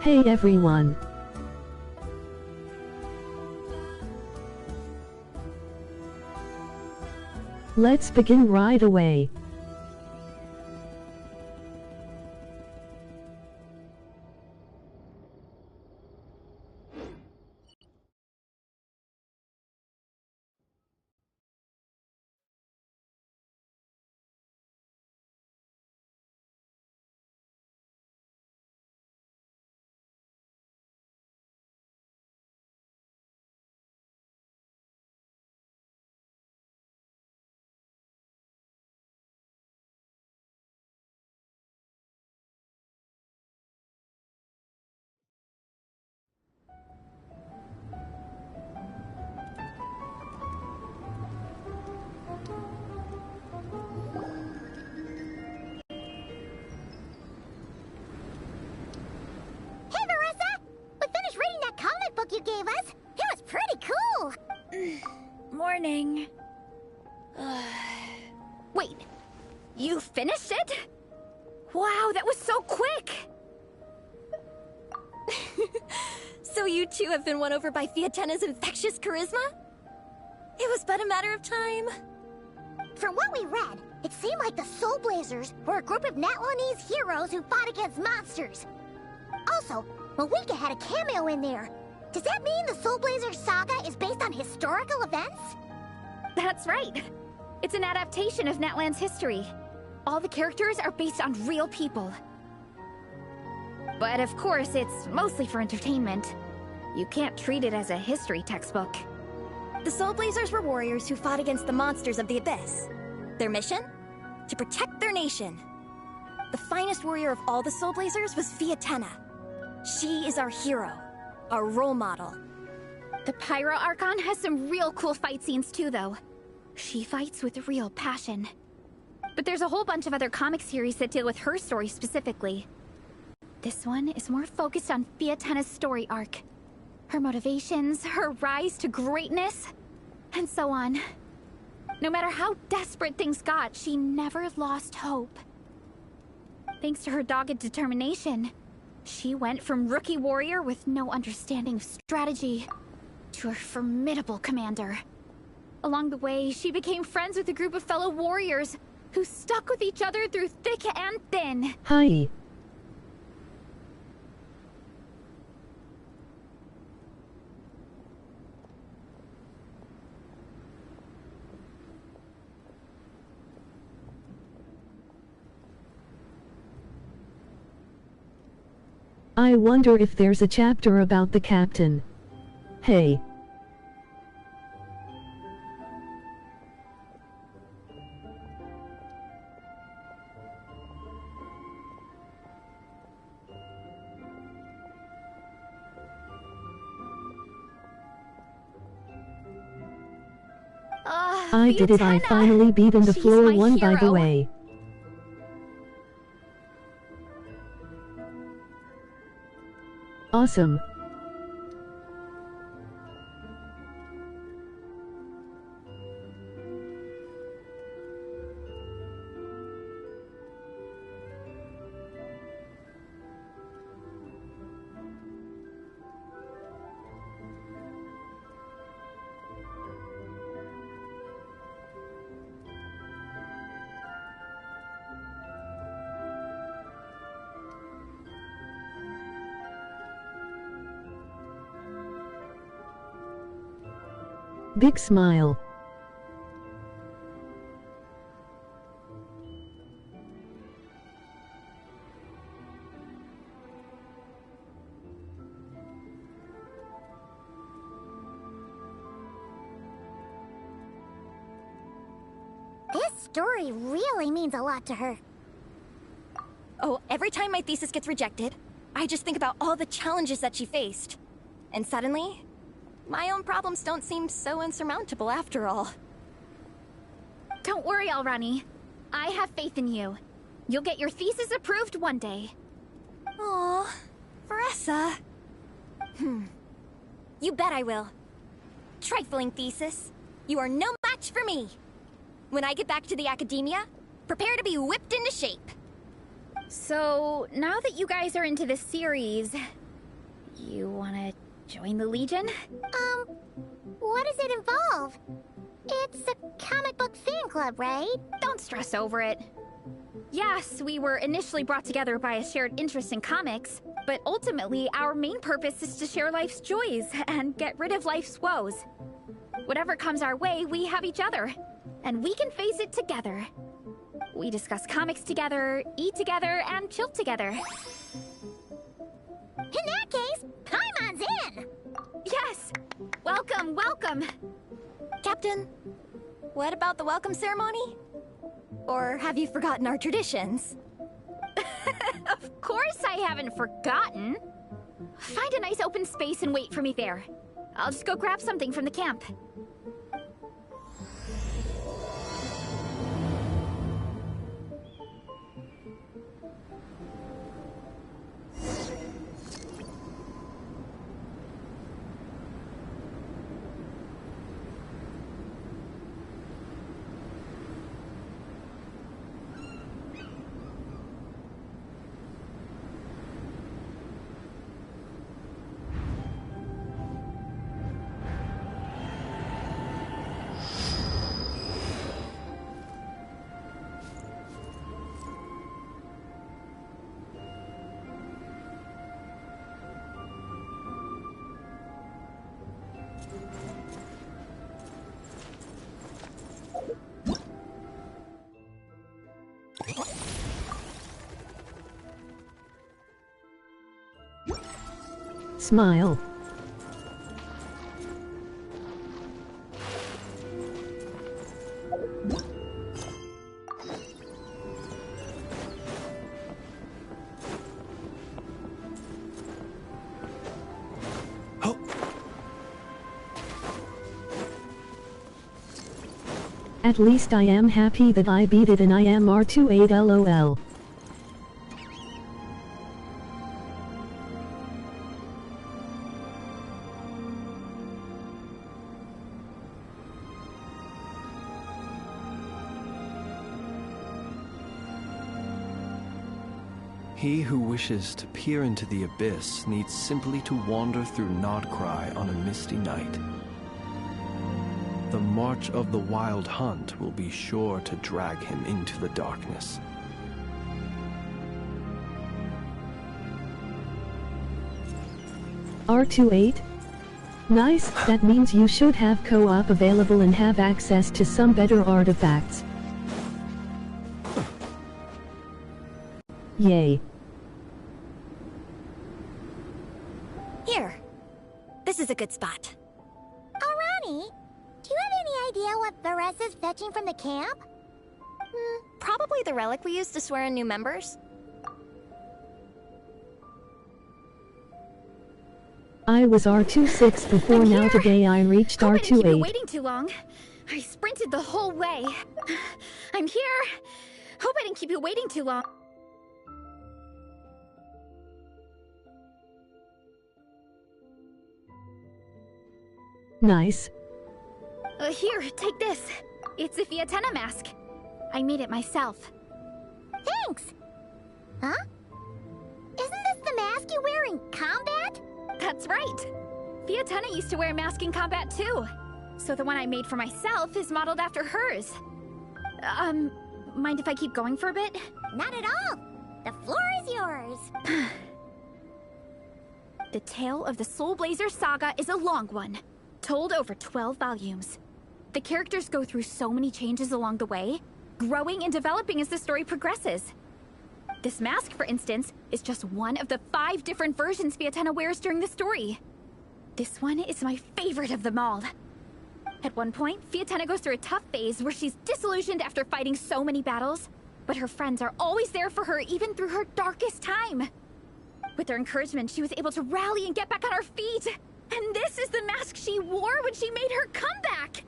Hey everyone. Let's begin right away. You gave us. It was pretty cool. Morning. Wait, you finished it? Wow, that was so quick! So you two have been won over by Pt2's infectious charisma? It was but a matter of time. From what we read, it seemed like the Soul Blazers were a group of Natlanese heroes who fought against monsters. Also, Mawika had a cameo in there. Does that mean the Soul Blazer saga is based on historical events? That's right. It's an adaptation of Natlan's history. All the characters are based on real people. But of course, it's mostly for entertainment. You can't treat it as a history textbook. The Soul Blazers were warriors who fought against the monsters of the Abyss. Their mission? To protect their nation. The finest warrior of all the Soul Blazers was Pt2. She is our hero. Our role model. The Pyro Archon has some real cool fight scenes too, though. She fights with real passion. But there's a whole bunch of other comic series that deal with her story specifically. This one is more focused on Pt2's story arc. Her motivations, her rise to greatness, and so on. No matter how desperate things got, she never lost hope. Thanks to her dogged determination, she went from rookie warrior with no understanding of strategy to a formidable commander. Along the way, she became friends with a group of fellow warriors who stuck with each other through thick and thin. Hi. I wonder if there's a chapter about the captain. Hey. I did it. I finally beat in the floor one, by the way. Awesome. Big smile. This story really means a lot to her. Oh, every time my thesis gets rejected, I just think about all the challenges that she faced. And suddenly, my own problems don't seem so insurmountable after all. Don't worry, Alrani. I have faith in you. You'll get your thesis approved one day. Aw, Veressa. You bet I will. Trifling thesis. You are no match for me. When I get back to the academia, prepare to be whipped into shape. So, now that you guys are into this series, You wanna join the Legion? What does it involve? It's a comic book fan club, right? Don't stress over it. Yes, we were initially brought together by a shared interest in comics, but ultimately our main purpose is to share life's joys and get rid of life's woes. Whatever comes our way, we have each other, and we can face it together. We discuss comics together, eat together, and chill together. In that case, Paimon's in! Yes! Welcome, welcome! Captain, what about the welcome ceremony? Or have you forgotten our traditions? Of course I haven't forgotten. Find a nice open space and wait for me there. I'll just go grab something from the camp. Smile. At least I am happy that I beat it and I am R28 LOL. He who wishes to peer into the abyss needs simply to wander through Nodcry on a misty night. The march of the wild hunt will be sure to drag him into the darkness. R28? Nice, that means you should have co-op available and have access to some better artifacts. Yay. Here. This is a good spot. Alrighty. Do you have any idea what Varesa's fetching from the camp? Probably the relic we used to swear in new members. I was R26 before, now today I reached Hope I didn't keep you R28. waiting too long. I sprinted the whole way. I'm here. Hope I didn't keep you waiting too long. Nice. Here, take this. It's a Fiatena mask. I made it myself. Thanks! Huh? Isn't this the mask you wear in combat? That's right. Fiatena used to wear a mask in combat too. So the one I made for myself is modeled after hers. Mind if I keep going for a bit? Not at all! The floor is yours! The tale of the Soul Blazer saga is a long one, told over 12 volumes. The characters go through so many changes along the way, growing and developing as the story progresses. This mask, for instance, is just one of the 5 different versions Fiatena wears during the story. This one is my favorite of them all. At one point, Fiatena goes through a tough phase where she's disillusioned after fighting so many battles, but her friends are always there for her even through her darkest time. With their encouragement, she was able to rally and get back on her feet. And this is the mask she wore when she made her comeback!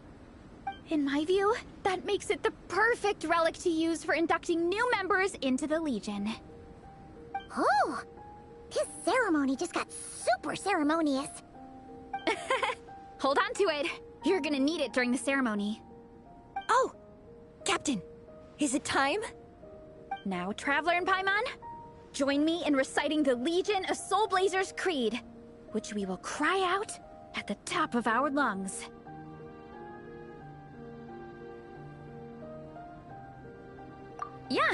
In my view, that makes it the perfect relic to use for inducting new members into the Legion. Oh! This ceremony just got super ceremonious. Hold on to it. You're gonna need it during the ceremony. Oh! Captain, is it time? Now, Traveler and Paimon, join me in reciting the Legion of Soul Blazers Creed. which we will cry out at the top of our lungs. Yeah,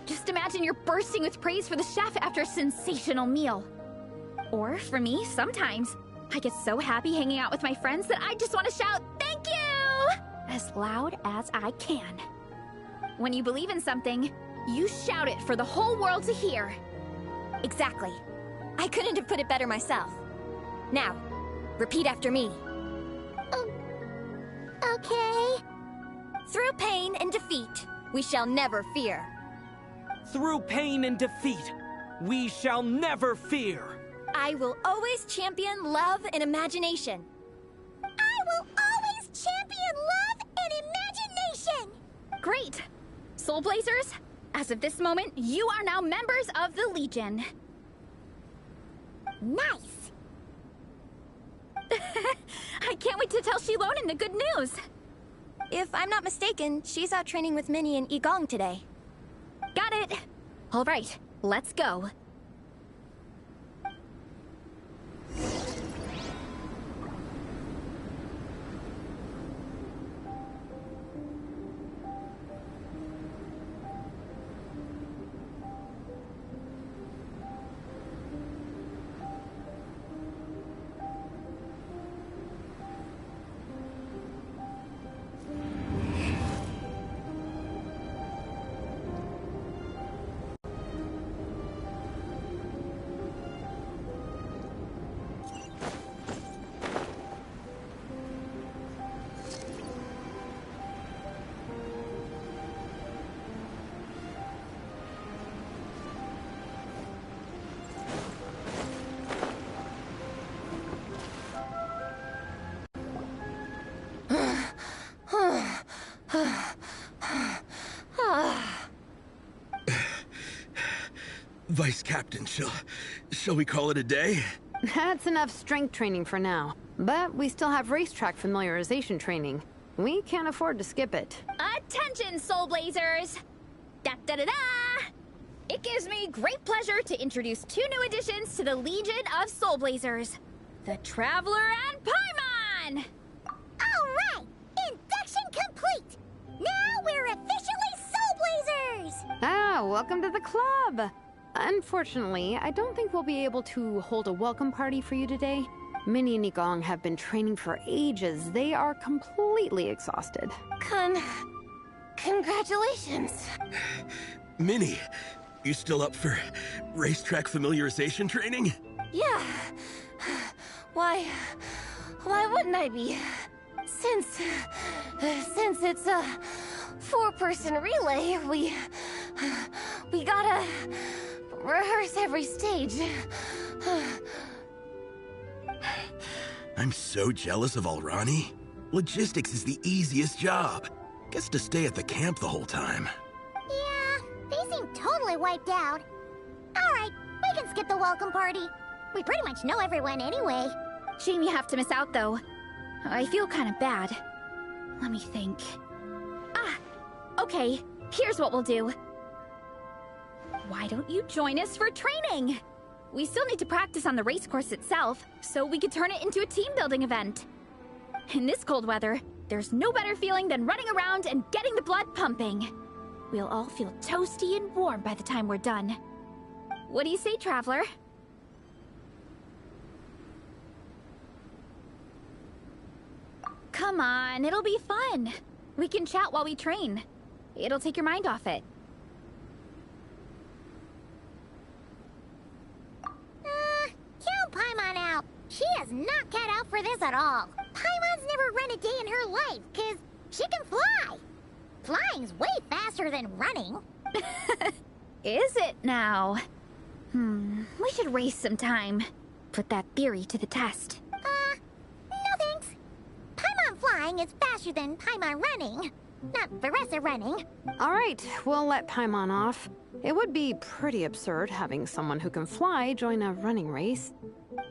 just imagine you're bursting with praise for the chef after a sensational meal. Or, for me, sometimes, I get so happy hanging out with my friends that I just want to shout, "Thank you!" as loud as I can. When you believe in something, you shout it for the whole world to hear. Exactly. I couldn't have put it better myself. Now, repeat after me. Okay. Through pain and defeat, we shall never fear. Through pain and defeat, we shall never fear. I will always champion love and imagination. I will always champion love and imagination! Great! Soul Blazers, as of this moment, you are now members of the Legion. Nice! I can't wait to tell Shilonen the good news. If I'm not mistaken, she's out training with Minnie and Igong today. Got it. All right, let's go. Vice Captain, shall we call it a day? That's enough strength training for now. But we still have racetrack familiarization training. We can't afford to skip it. Attention, Soul Blazers! Da-da-da-da! It gives me great pleasure to introduce 2 new additions to the Legion of Soul Blazers. The Traveler and Paimon! Alright! Induction complete! Now we're officially Soul Blazers! Ah, welcome to the club! Unfortunately, I don't think we'll be able to hold a welcome party for you today. Minnie and Igong have been training for ages. They are completely exhausted. Congratulations! Minnie, you still up for racetrack familiarization training? Yeah. Why wouldn't I be? Since it's a 4-person relay, we gotta rehearse every stage. I'm so jealous of Alrani. Logistics is the easiest job. Gets to stay at the camp the whole time. Yeah, they seem totally wiped out. Alright, we can skip the welcome party. We pretty much know everyone anyway. Shame you have to miss out, though. I feel kind of bad. Let me think. Ah, okay, here's what we'll do. Why don't you join us for training? We still need to practice on the race course itself, so we could turn it into a team-building event. In this cold weather, there's no better feeling than running around and getting the blood pumping. We'll all feel toasty and warm by the time we're done. What do you say, Traveler? Come on, it'll be fun. We can chat while we train. It'll take your mind off it. Count Paimon out. She is not cut out for this at all. Paimon's never run a day in her life, 'cause she can fly. Flying's way faster than running. Is it now? We should race sometime. Put that theory to the test. No thanks. Paimon flying is faster than Paimon running. Not Veressa running. All right, we'll let Paimon off. It would be pretty absurd having someone who can fly join a running race.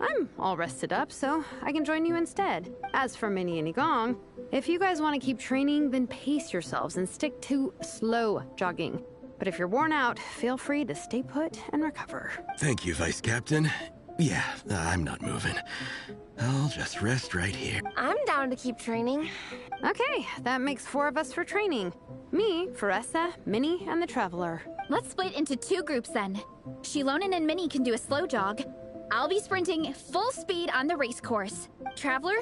I'm all rested up, so I can join you instead. As for Minnie and Igong, if you guys want to keep training, then pace yourselves and stick to slow jogging. But if you're worn out, feel free to stay put and recover. Thank you, Vice Captain. Yeah, I'm not moving. I'll just rest right here. I'm down to keep training. Okay, that makes 4 of us for training. Me, Faressa, Minnie, and the Traveler. Let's split into 2 groups then. Shilonen and Minnie can do a slow jog. I'll be sprinting full speed on the race course. Traveler,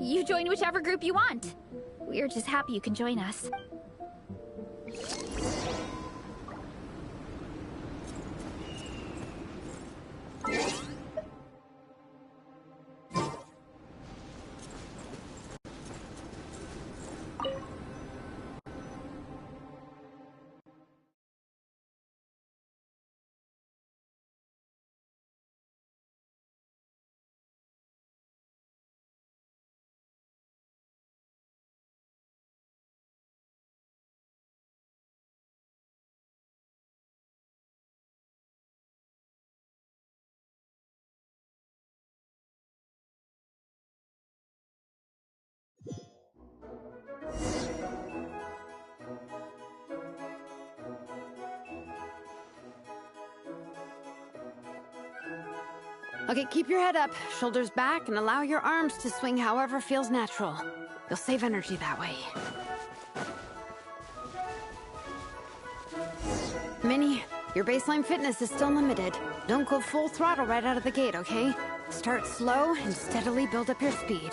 you join whichever group you want. We're just happy you can join us. Okay, keep your head up, shoulders back, and allow your arms to swing however feels natural. You'll save energy that way. Minnie, your baseline fitness is still limited. Don't go full throttle right out of the gate, okay? Start slow and steadily build up your speed.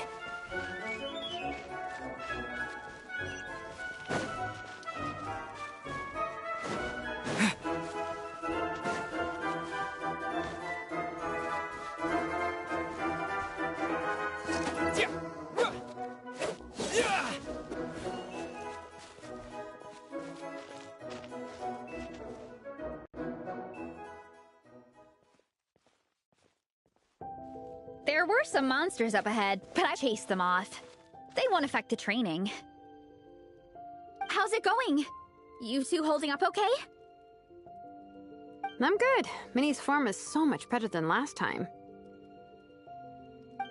There were some monsters up ahead, but I chased them off. They won't affect the training. How's it going? You two holding up okay? I'm good. Minnie's form is so much better than last time.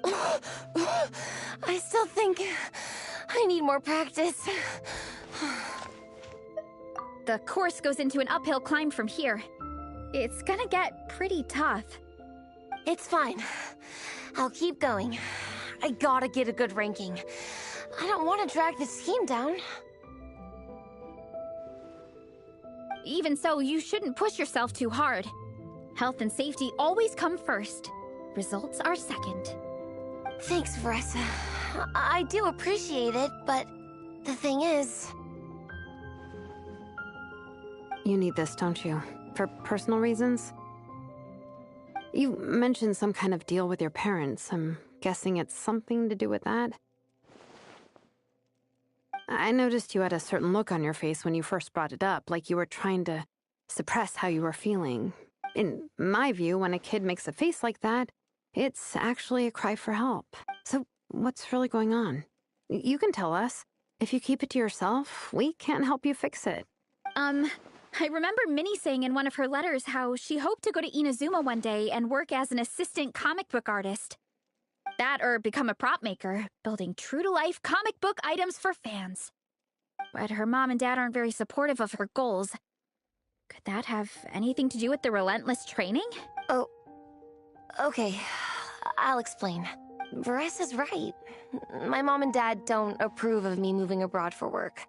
I still think I need more practice. The course goes into an uphill climb from here. It's gonna get pretty tough. It's fine. I'll keep going. I gotta get a good ranking. I don't want to drag this team down. Even so, you shouldn't push yourself too hard. Health and safety always come first. Results are second. Thanks, Faressa. I do appreciate it, but the thing is... You need this, don't you? For personal reasons? You mentioned some kind of deal with your parents. I'm guessing it's something to do with that? I noticed you had a certain look on your face when you first brought it up, like you were trying to suppress how you were feeling. In my view, when a kid makes a face like that, it's actually a cry for help. So what's really going on? You can tell us. If you keep it to yourself, we can't help you fix it. I remember Minnie saying in one of her letters how she hoped to go to Inazuma one day and work as an assistant comic book artist. That or become a prop maker, building true-to-life comic book items for fans. But her mom and dad aren't very supportive of her goals. Could that have anything to do with the relentless training? Oh, okay. I'll explain. Varessa's right. My mom and dad don't approve of me moving abroad for work.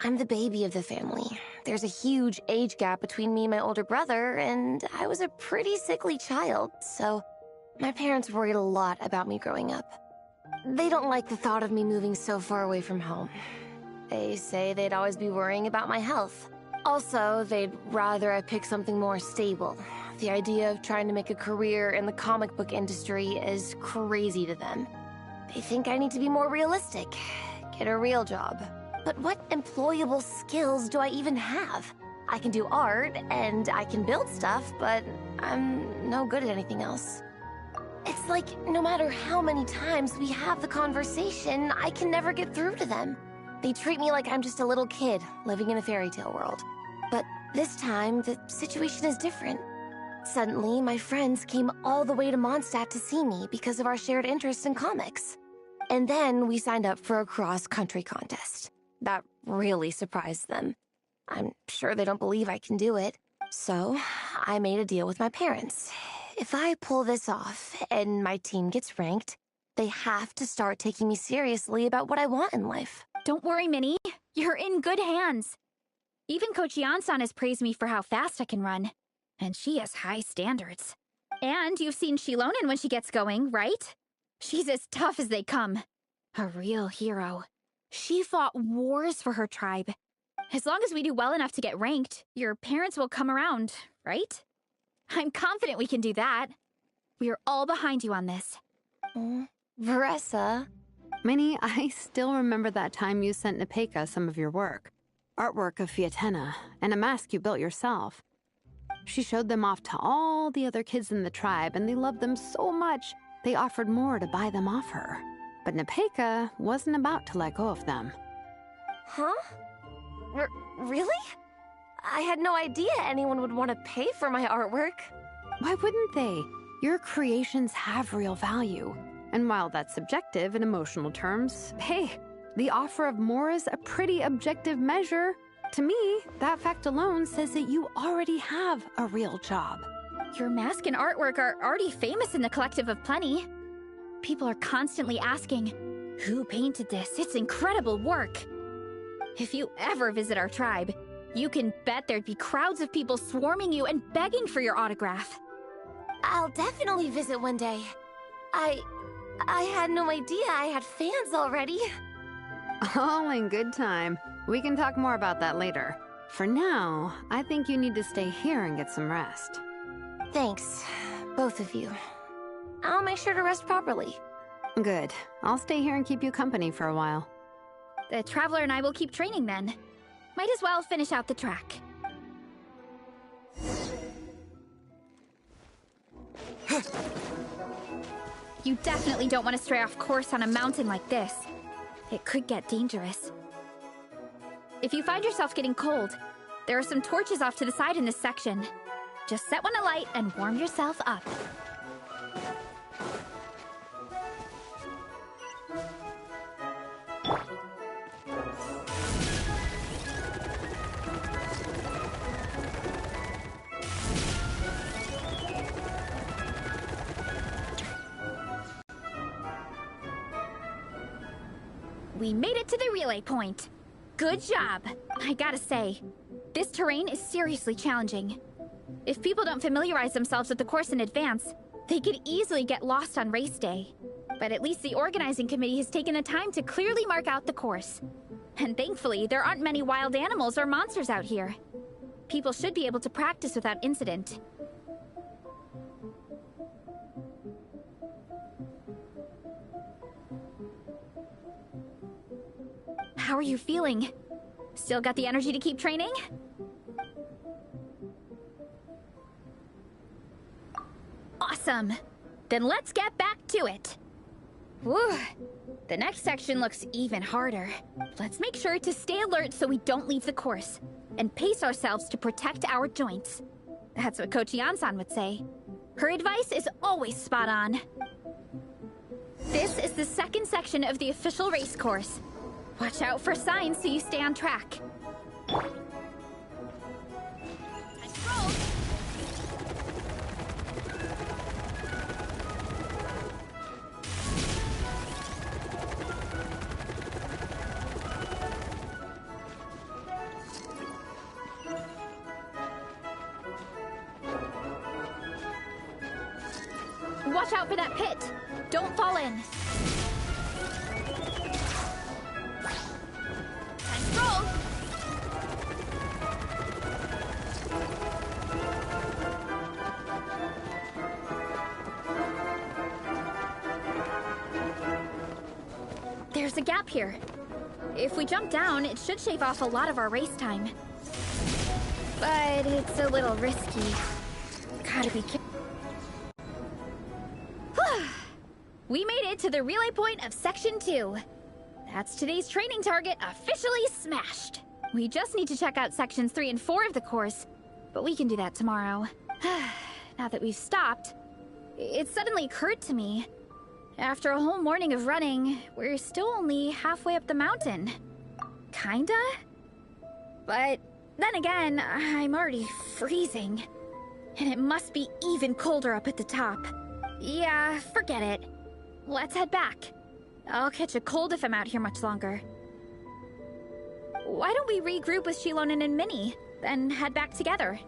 I'm the baby of the family. There's a huge age gap between me and my older brother, and I was a pretty sickly child, so my parents worried a lot about me growing up. They don't like the thought of me moving so far away from home. They say they'd always be worrying about my health. Also, they'd rather I pick something more stable. The idea of trying to make a career in the comic book industry is crazy to them. They think I need to be more realistic, get a real job. But what employable skills do I even have? I can do art, and I can build stuff, but I'm no good at anything else. It's like, no matter how many times we have the conversation, I can never get through to them. They treat me like I'm just a little kid living in a fairy tale world. But this time, the situation is different. Suddenly, my friends came all the way to Mondstadt to see me because of our shared interest in comics. And then we signed up for a cross-country contest. That really surprised them. I'm sure they don't believe I can do it. So, I made a deal with my parents. if I pull this off and my team gets ranked, they have to start taking me seriously about what I want in life. Don't worry, Minnie. You're in good hands. Even Coach Yansan has praised me for how fast I can run. And she has high standards. And you've seen Shilonen when she gets going, right? She's as tough as they come. A real hero. She fought wars for her tribe. As long as we do well enough to get ranked, your parents will come around, right? I'm confident we can do that. We are all behind you on this. Veressa. Minnie, I still remember that time you sent Nepeka some of your work. Artwork of Fiatena, and a mask you built yourself. She showed them off to all the other kids in the tribe, and they loved them so much, they offered more to buy them off her. But Nepeka wasn't about to let go of them. Huh? Really? I had no idea anyone would want to pay for my artwork. Why wouldn't they? Your creations have real value. And while that's subjective in emotional terms, hey, the offer of more is a pretty objective measure. To me, that fact alone says that you already have a real job. Your mask and artwork are already famous in the Collective of Plenty. People are constantly asking, who painted this? It's incredible work. If you ever visit our tribe, you can bet there'd be crowds of people swarming you and begging for your autograph. I'll definitely visit one day. I had no idea I had fans already. All in good time. We can talk more about that later. For now, I think you need to stay here and get some rest. Thanks, both of you. I'll make sure to rest properly. Good. I'll stay here and keep you company for a while. The Traveler and I will keep training then. Might as well finish out the track. You definitely don't want to stray off course on a mountain like this. It could get dangerous. If you find yourself getting cold, there are some torches off to the side in this section. Just set one alight and warm yourself up. We made it to the relay point. Good job. I gotta say, this terrain is seriously challenging. If people don't familiarize themselves with the course in advance, they could easily get lost on race day. But at least the organizing committee has taken the time to clearly mark out the course. And thankfully, there aren't many wild animals or monsters out here. People should be able to practice without incident. How are you feeling? Still got the energy to keep training? Awesome! Then let's get back to it! Whew! The next section looks even harder. Let's make sure to stay alert so we don't leave the course, and pace ourselves to protect our joints. That's what Coach Yansan would say. Her advice is always spot on. This is the second section of the official race course. Watch out for signs so you stay on track. Nice roll. Watch out for that pit. Don't fall in. Roll! There's a gap here. If we jump down, it should shave off a lot of our race time. But it's a little risky. Gotta be careful. We made it to the relay point of Section 2. That's today's training target officially smashed. We just need to check out Sections 3 and 4 of the course, but we can do that tomorrow. Now that we've stopped, it suddenly occurred to me. After a whole morning of running, we're still only halfway up the mountain. Kinda? But then again, I'm already freezing. And it must be even colder up at the top. Yeah, forget it. Let's head back. I'll catch a cold if I'm out here much longer. Why don't we regroup with Shilonen and Minnie, then head back together?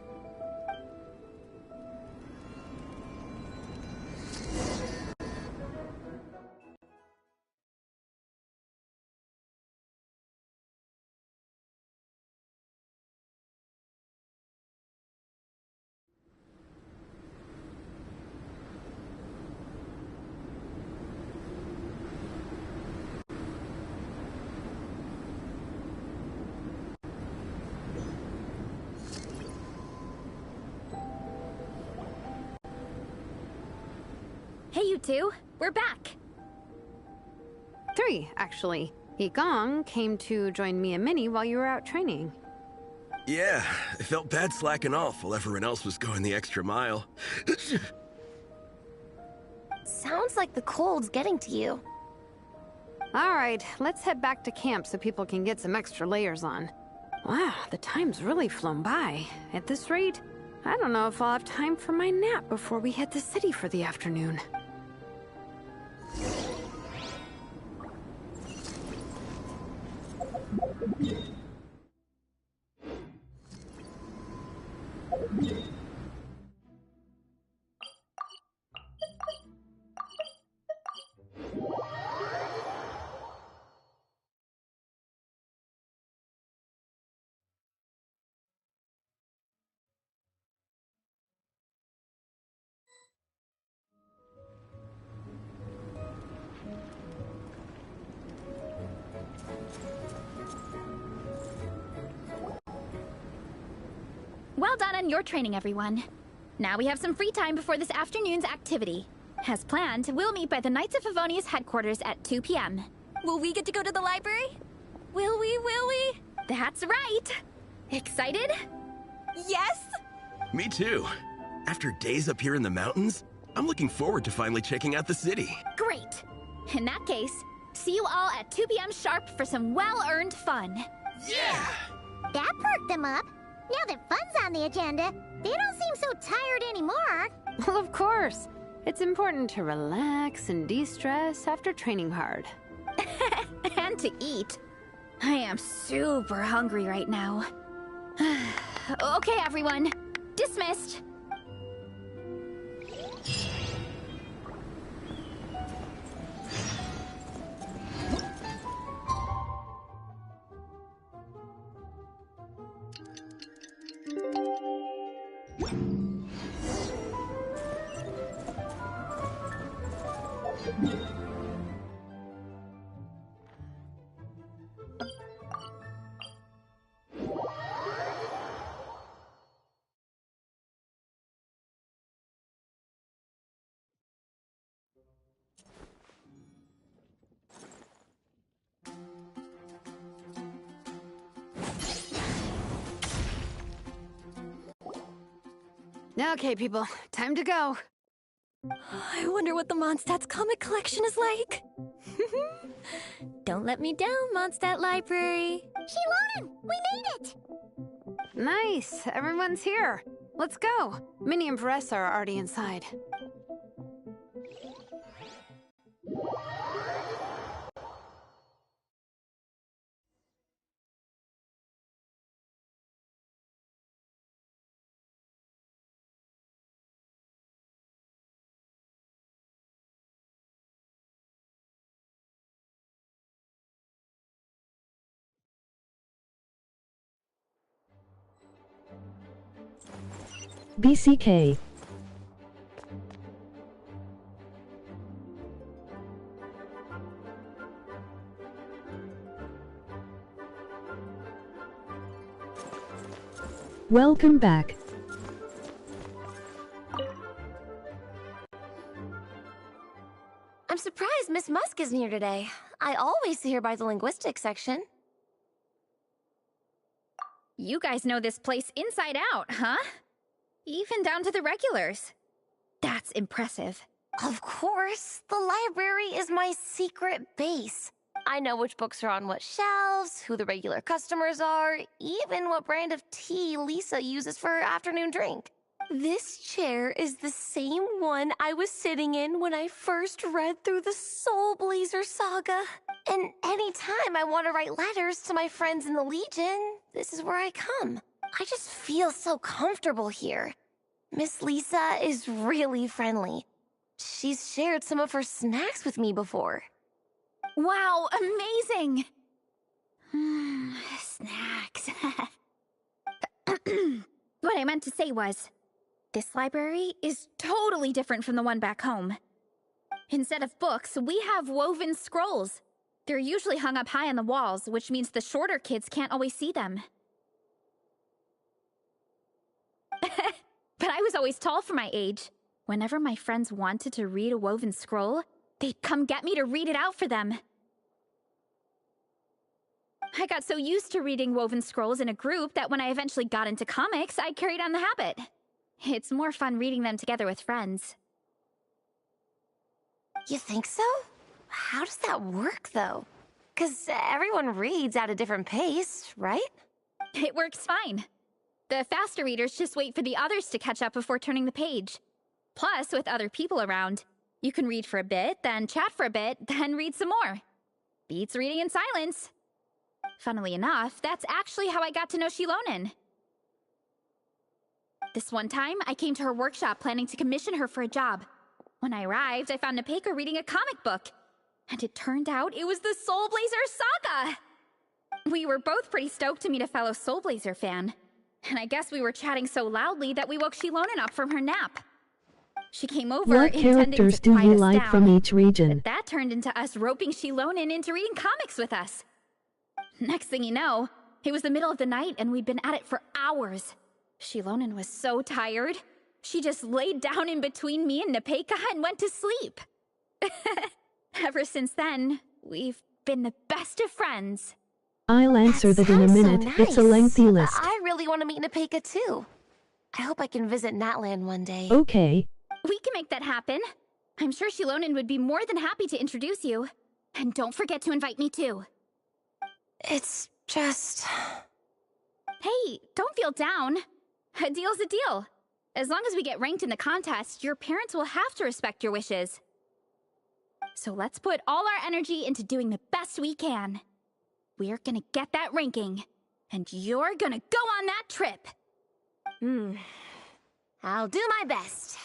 Hey, you two. We're back. 3, actually. Igong came to join me and Minnie while you were out training. Yeah, I felt bad slacking off while everyone else was going the extra mile. Sounds like the cold's getting to you. Alright, let's head back to camp so people can get some extra layers on. Wow, the time's really flown by. At this rate, I don't know if I'll have time for my nap before we hit the city for the afternoon. Well done on your training, everyone. Now we have some free time before this afternoon's activity. As planned, we'll meet by the Knights of Favonius headquarters at 2 p.m. Will we get to go to the library? Will we? That's right! Excited? Yes! Me too. After days up here in the mountains, I'm looking forward to finally checking out the city. Great! In that case, see you all at 2 p.m. sharp for some well-earned fun. Yeah! That perked them up. Now that fun's on the agenda, they don't seem so tired anymore. Well, of course. It's important to relax and de-stress after training hard. And to eat. I am super hungry right now. Okay, everyone. Dismissed. Okay, people, time to go. I wonder what the Mondstadt's comic collection is like. Don't let me down, Mondstadt Library. Shilonen, we made it! Nice, everyone's here. Let's go. Minnie and Varessa are already inside. BCK. Welcome back. I'm surprised Miss Musk isn't here today. I always see her by the linguistics section. You guys know this place inside out, huh? Even down to the regulars. That's impressive. Of course, the library is my secret base. I know which books are on what shelves, who the regular customers are, even what brand of tea Lisa uses for her afternoon drink. This chair is the same one I was sitting in when I first read through the Soul Blazer saga. And anytime I want to write letters to my friends in the Legion, this is where I come. I just feel so comfortable here. Miss Lisa is really friendly. She's shared some of her snacks with me before. Wow, amazing! Snacks. What I meant to say was, this library is totally different from the one back home. Instead of books, we have woven scrolls. They're usually hung up high on the walls, which means the shorter kids can't always see them. But I was always tall for my age. Whenever my friends wanted to read a woven scroll, they'd come get me to read it out for them. I got so used to reading woven scrolls in a group that when I eventually got into comics, I carried on the habit. It's more fun reading them together with friends. You think so? How does that work, though? 'Cause everyone reads at a different pace, right? It works fine. The faster readers just wait for the others to catch up before turning the page. Plus, with other people around, you can read for a bit, then chat for a bit, then read some more. Beats reading in silence. Funnily enough, that's actually how I got to know Shilonen. This one time, I came to her workshop planning to commission her for a job. When I arrived, I found Nepeka reading a comic book. And it turned out it was the Soul Blazer saga! We were both pretty stoked to meet a fellow Soul Blazer fan. And I guess we were chatting so loudly that we woke Shilonen up from her nap. She came over What characters do you like from each region? But that turned into us roping Shilonen into reading comics with us. Next thing you know, it was the middle of the night and we'd been at it for hours. Shilonen was so tired, she just laid down in between me and Nepeka and went to sleep. Ever since then, we've been the best of friends. I'll answer that in a minute. So nice. It's a lengthy list. I really want to meet Nepeka too. I hope I can visit Natland one day. Okay. We can make that happen. I'm sure Shilonen would be more than happy to introduce you. And don't forget to invite me too. It's just... Hey, don't feel down. A deal's a deal. As long as we get ranked in the contest, your parents will have to respect your wishes. So let's put all our energy into doing the best we can. We're gonna get that ranking, and you're gonna go on that trip. I'll do my best.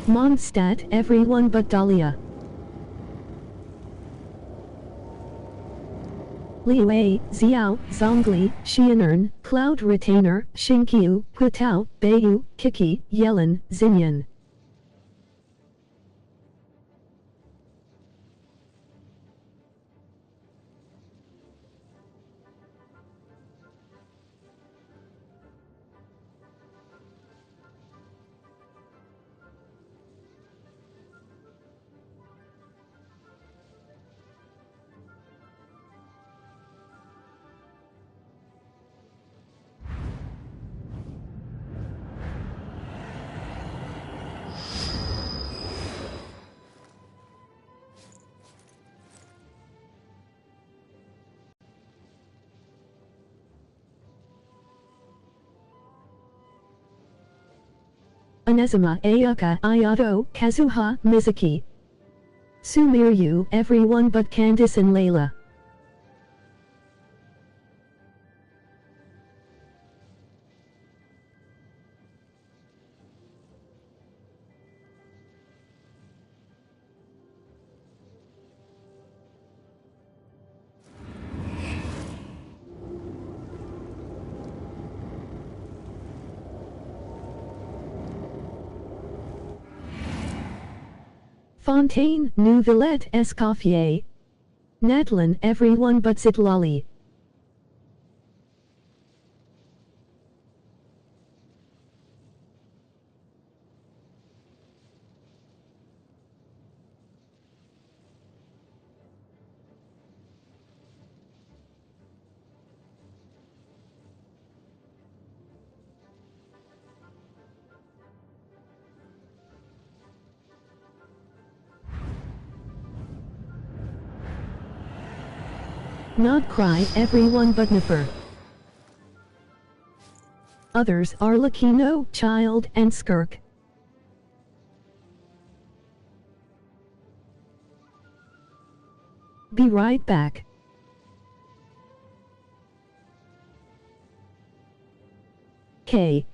Mondstadt, everyone but Dahlia. Liwei, Xiao, Zhongli, Xianern, Cloud Retainer, Xingqiu, Hutao, Beiyu, Kiki, Yellen, Xinyan. Onezuma, Ayaka, Ayato, Kazuha, Mizuki. Sumiryu, everyone but Candice and Layla. Fontaine, Neuvillette, Escoffier. Nadlin, everyone but Zitlali. Not cry, everyone but Nipper. Others are Lucchino, Child, and Skirk. Be right back. K.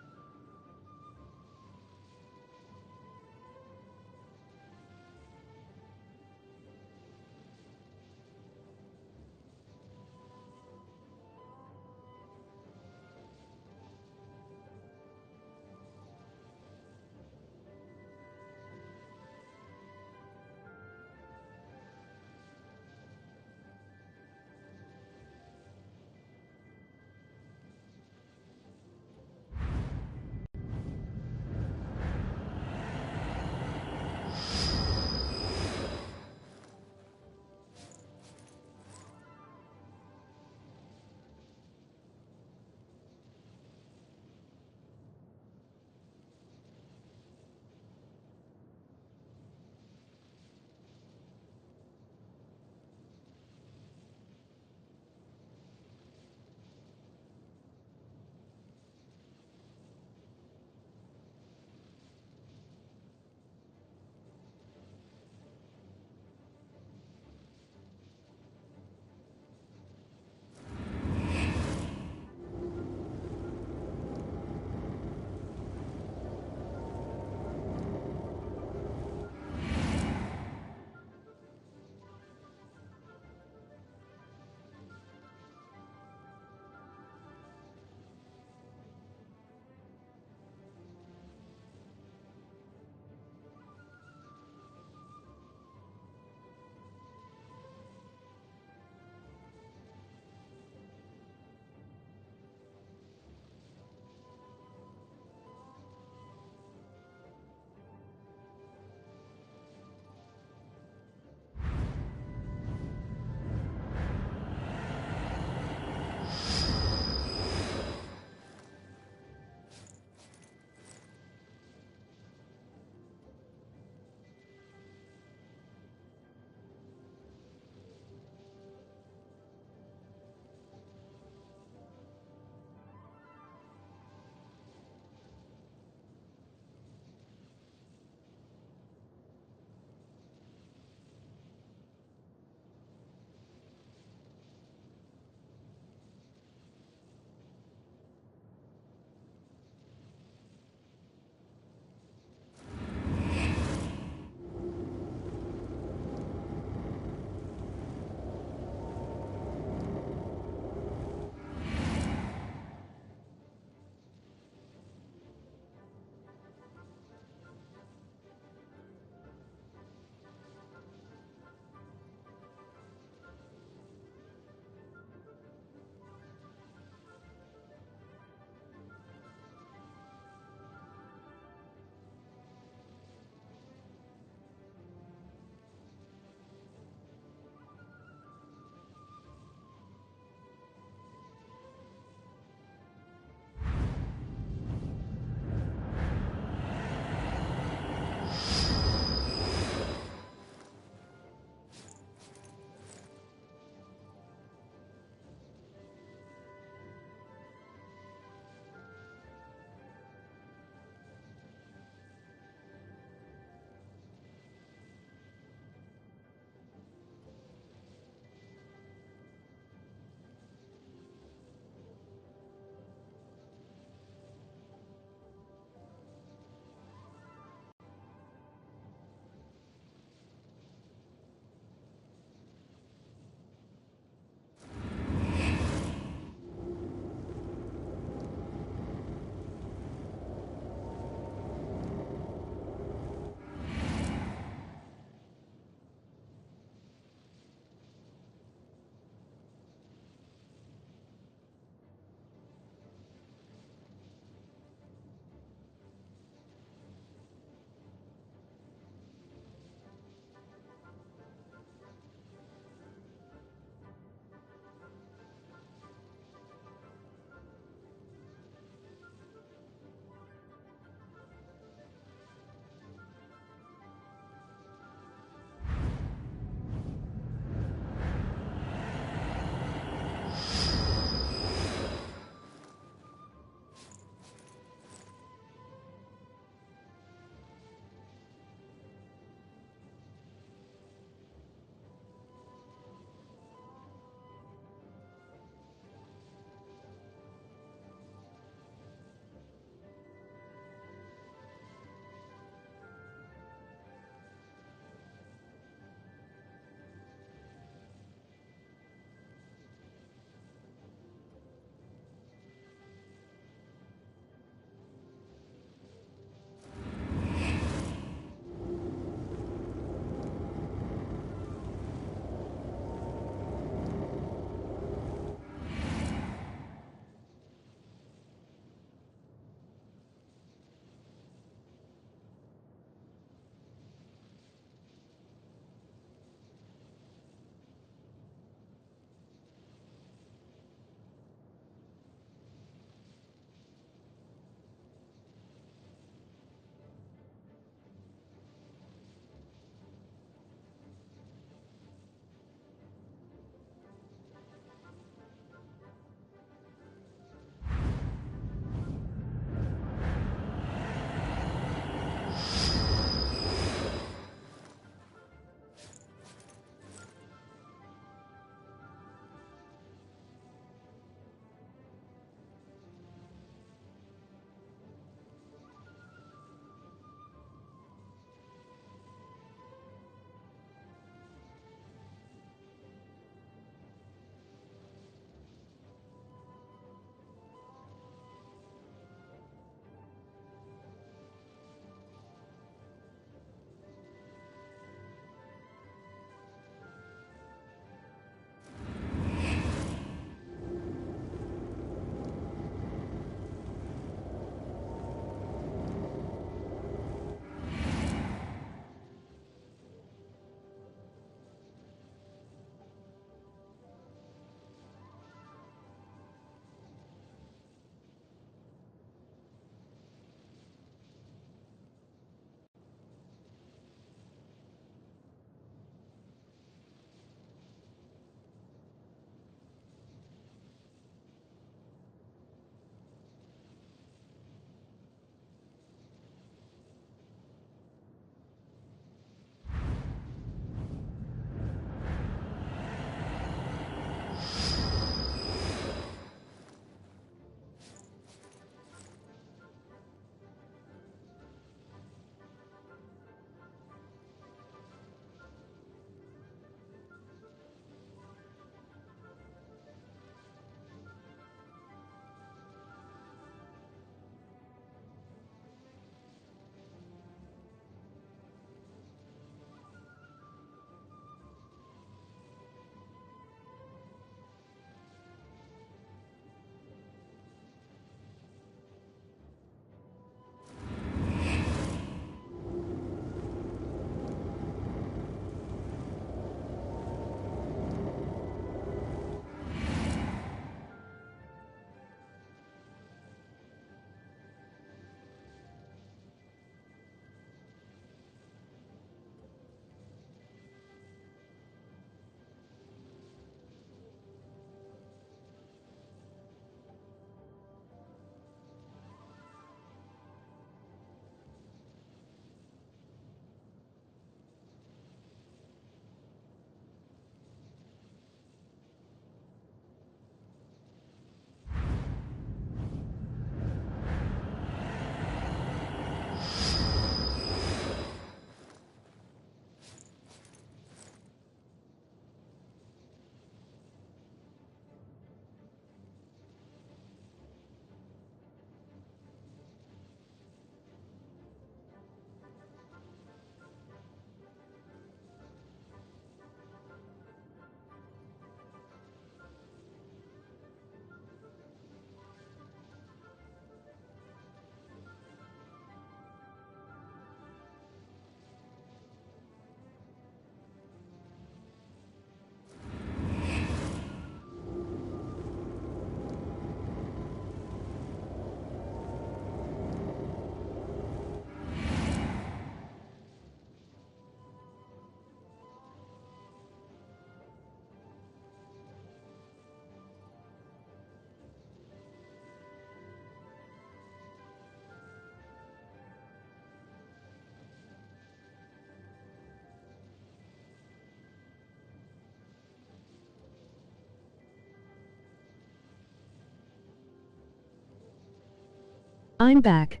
I'm back.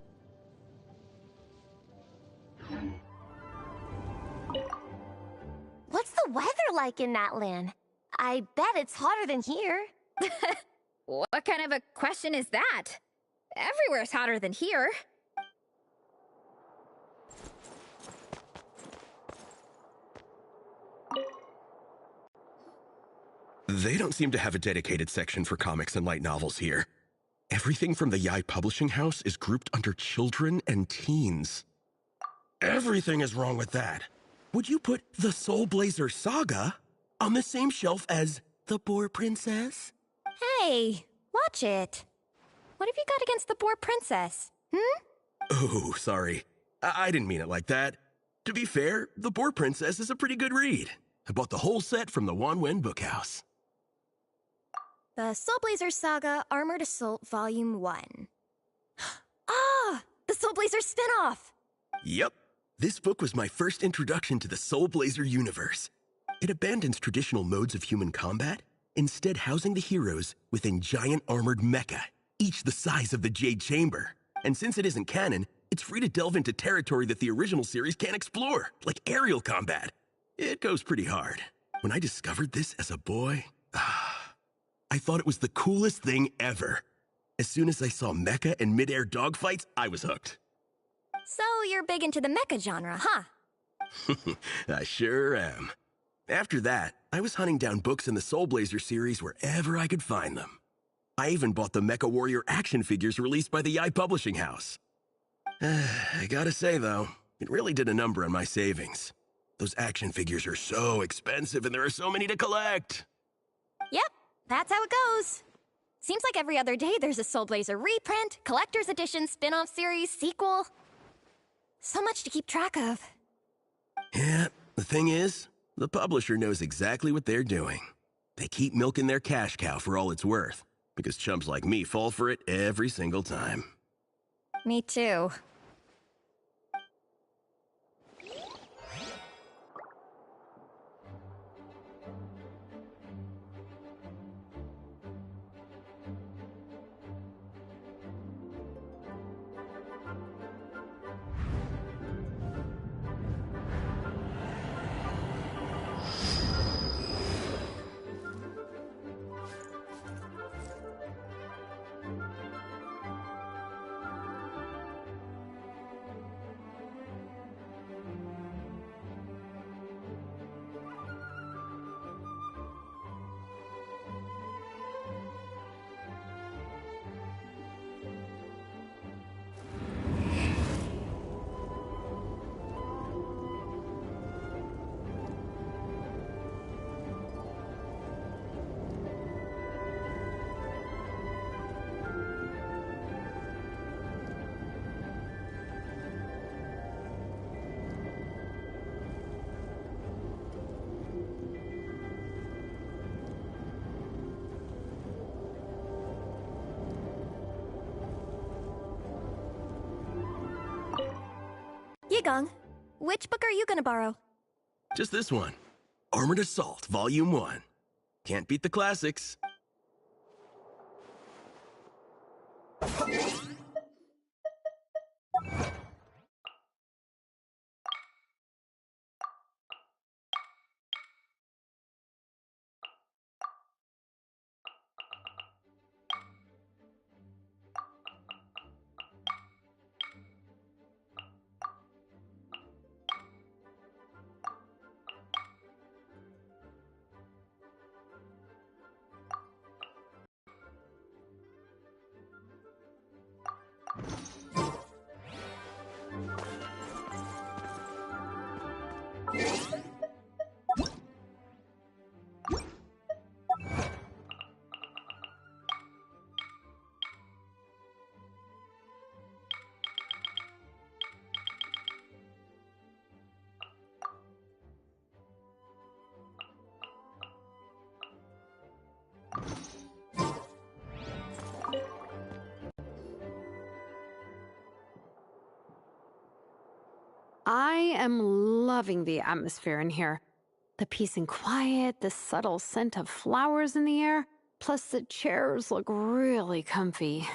What's the weather like in that land? I bet it's hotter than here. What kind of a question is that? Everywhere's hotter than here. They don't seem to have a dedicated section for comics and light novels here. Everything from the Yai Publishing House is grouped under children and teens. Everything is wrong with that. Would you put the Soul Blazer Saga on the same shelf as The Boar Princess? Hey, watch it. What have you got against the Boar Princess? Oh, sorry. I didn't mean it like that. To be fair, The Boar Princess is a pretty good read. I bought the whole set from the Wanwen Bookhouse. The Soul Blazer Saga Armored Assault Volume 1. Ah! The Soul Blazer spin-off! Yep. This book was my first introduction to the Soul Blazer universe. It abandons traditional modes of human combat, instead housing the heroes within giant armored mecha, each the size of the Jade Chamber. And since it isn't canon, it's free to delve into territory that the original series can't explore, like aerial combat. It goes pretty hard. When I discovered this as a boy, I thought it was the coolest thing ever. As soon as I saw mecha and mid-air dogfights, I was hooked. So you're big into the mecha genre, huh? I sure am. After that, I was hunting down books in the Soul Blazer series wherever I could find them. I even bought the Mecha Warrior action figures released by the Yai Publishing House. I gotta say, though, it really did a number on my savings. Those action figures are so expensive and there are so many to collect. Yep, that's how it goes. Seems like every other day there's a Soul Blazer reprint, collector's edition, spin-off series, sequel. So much to keep track of. Yeah, the thing is, the publisher knows exactly what they're doing. They keep milking their cash cow for all it's worth, because chumps like me fall for it every single time. Me too. Yigong, which book are you gonna borrow? Just this one. Armored Assault, Volume 1. Can't beat the classics. I am loving the atmosphere in here. The peace and quiet, the subtle scent of flowers in the air, plus the chairs look really comfy.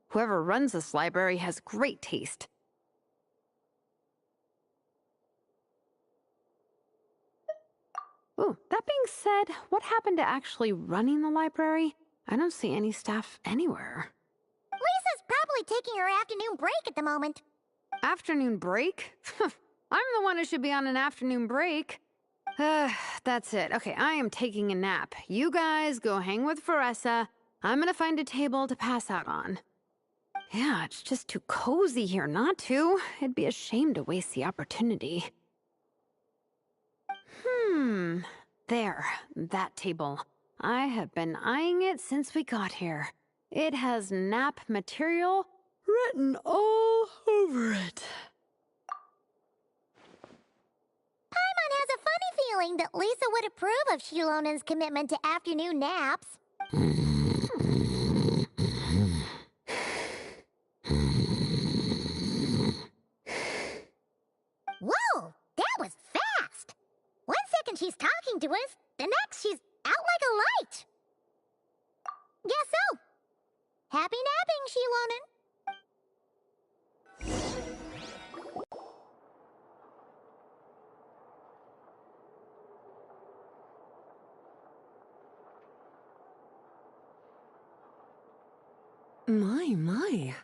Whoever runs this library has great taste. Ooh, that being said, what happened to actually running the library? I don't see any staff anywhere. Lisa's probably taking her afternoon break at the moment. Afternoon break? I'm the one who should be on an afternoon break. That's it. Okay, I am taking a nap. You guys go hang with Veressa. I'm gonna find a table to pass out on. Yeah, it's just too cozy here not to. It'd be a shame to waste the opportunity. There, that table. I have been eyeing it since we got here. It has nap material written all over it. Paimon has a funny feeling that Lisa would approve of Shilonen's commitment to afternoon naps. Whoa, that was fast! 1 second she's talking to us, the next she's out like a light. Guess so. Happy napping, Shilonen. My.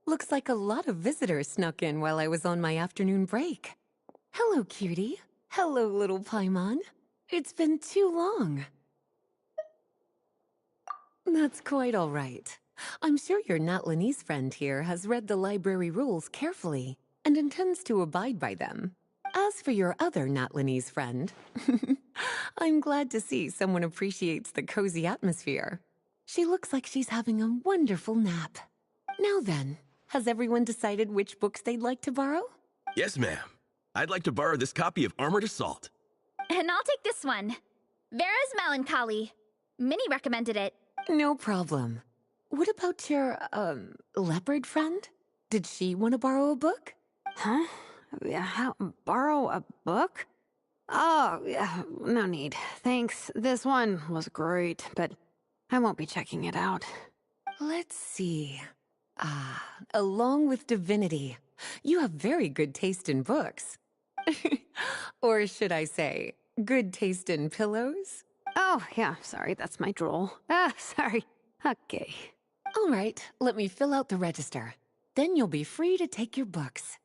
Looks like a lot of visitors snuck in while I was on my afternoon break. Hello, cutie. Hello, little Paimon. It's been too long. That's quite all right. I'm sure your Natlanese friend here has read the library rules carefully and intends to abide by them. As for your other Natlanese friend, I'm glad to see someone appreciates the cozy atmosphere. She looks like she's having a wonderful nap. Now then, has everyone decided which books they'd like to borrow? Yes, ma'am. I'd like to borrow this copy of Armored Assault. And I'll take this one. Vera's Melancholy. Minnie recommended it. No problem. What about your, leopard friend? Did she want to borrow a book? Huh? Borrow a book? Oh, yeah, no need. Thanks. This one was great, but I won't be checking it out. Let's see. Along with Divinity, you have very good taste in books. Or should I say, good taste in pillows? Oh, yeah, sorry, that's my drool. Sorry. Okay. All right, let me fill out the register. Then you'll be free to take your books.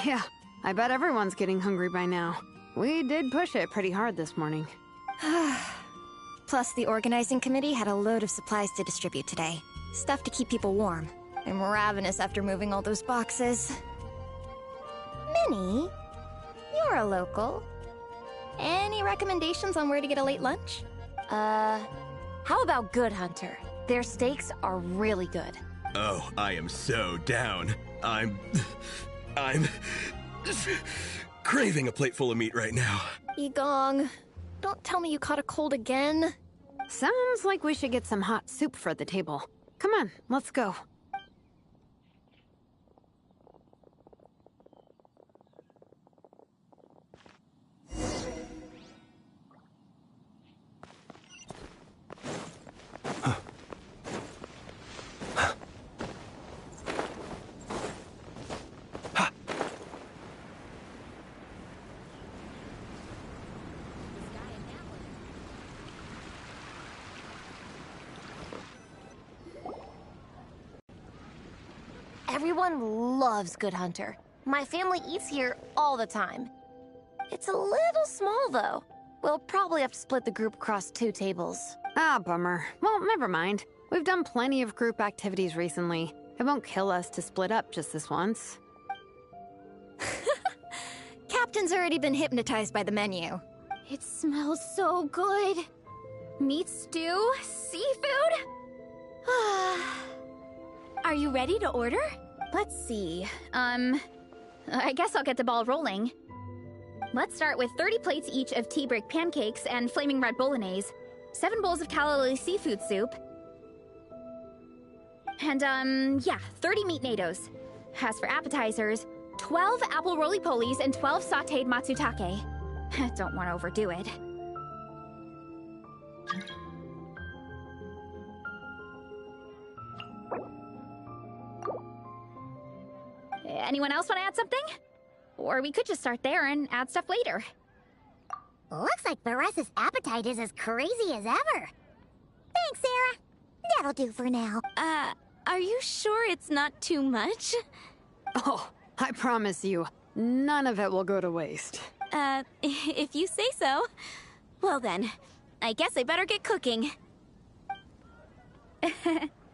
Yeah, I bet everyone's getting hungry by now. We did push it pretty hard this morning. Plus, the organizing committee had a load of supplies to distribute today. Stuff to keep people warm. I'm ravenous after moving all those boxes. Minnie, you're a local. Any recommendations on where to get a late lunch? How about Good Hunter? Their steaks are really good. Oh, I am so down. I'm craving a plate full of meat right now. Egong, don't tell me you caught a cold again. Sounds like we should get some hot soup for the table. Come on, let's go. Everyone loves Good Hunter. My family eats here all the time. It's a little small, though. We'll probably have to split the group across 2 tables. Ah, bummer. Well, never mind. We've done plenty of group activities recently. It won't kill us to split up just this once. Captain's already been hypnotized by the menu. It smells so good. Meat stew? Seafood? Are you ready to order? Let's see. I guess I'll get the ball rolling. Let's start with 30 plates each of tea break pancakes and flaming red bolognese, 7 bowls of calla lily seafood soup, and 30 meat nados. As for appetizers, 12 apple roly-polies and 12 sautéed matsutake. Don't want to overdo it. Anyone else want to add something? Or we could just start there and add stuff later. Looks like Varessa's appetite is as crazy as ever. Thanks, Sarah. That'll do for now. Are you sure it's not too much? Oh, I promise you, none of it will go to waste. If you say so. Well then, I guess I better get cooking.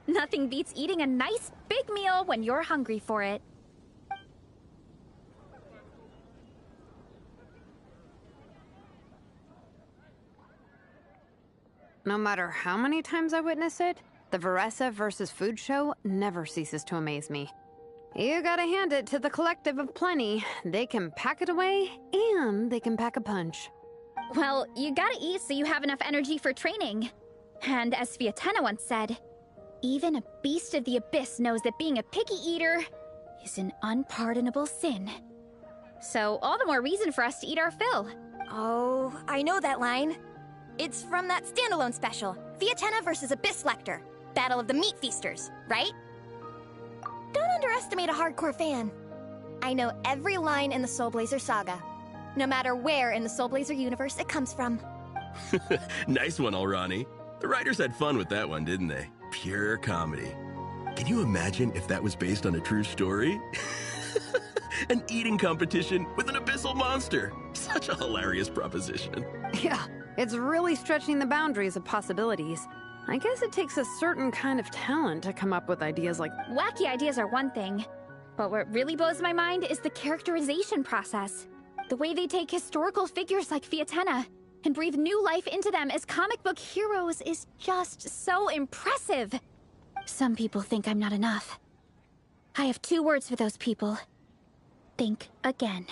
Nothing beats eating a nice big meal when you're hungry for it. No matter how many times I witness it, the Varessa versus food show never ceases to amaze me. You gotta hand it to the collective of plenty. They can pack it away, and they can pack a punch. Well, you gotta eat so you have enough energy for training. And as Fiatena once said, even a beast of the abyss knows that being a picky eater is an unpardonable sin. So all the more reason for us to eat our fill. Oh, I know that line. It's from that standalone special, Fiatena versus Abyss Lector, Battle of the Meat Feasters, right? Don't underestimate a hardcore fan. I know every line in the Soul Blazer saga, no matter where in the Soul Blazer universe it comes from. Nice one, Alrani. The writers had fun with that one, didn't they? Pure comedy. Can you imagine if that was based on a true story? An eating competition with an abyssal monster. Such a hilarious proposition. Yeah, it's really stretching the boundaries of possibilities. I guess it takes a certain kind of talent to come up with ideas like... Wacky ideas are one thing, but what really blows my mind is the characterization process. The way they take historical figures like Fiatena and breathe new life into them as comic book heroes is just so impressive. Some people think I'm not enough. I have 2 words for those people. Think again.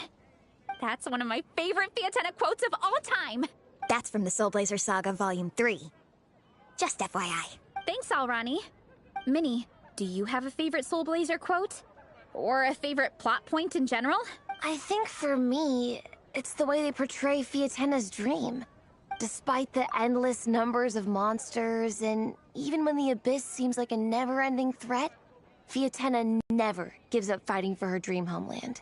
That's one of my favorite Fiatena quotes of all time. That's from the Soul Blazer Saga Volume 3. Just FYI. Thanks, Alrani. Minnie, do you have a favorite Soul Blazer quote? Or a favorite plot point in general? I think for me, it's the way they portray Fiatena's dream. Despite the endless numbers of monsters, and even when the Abyss seems like a never-ending threat, Fiatena never gives up fighting for her dream homeland.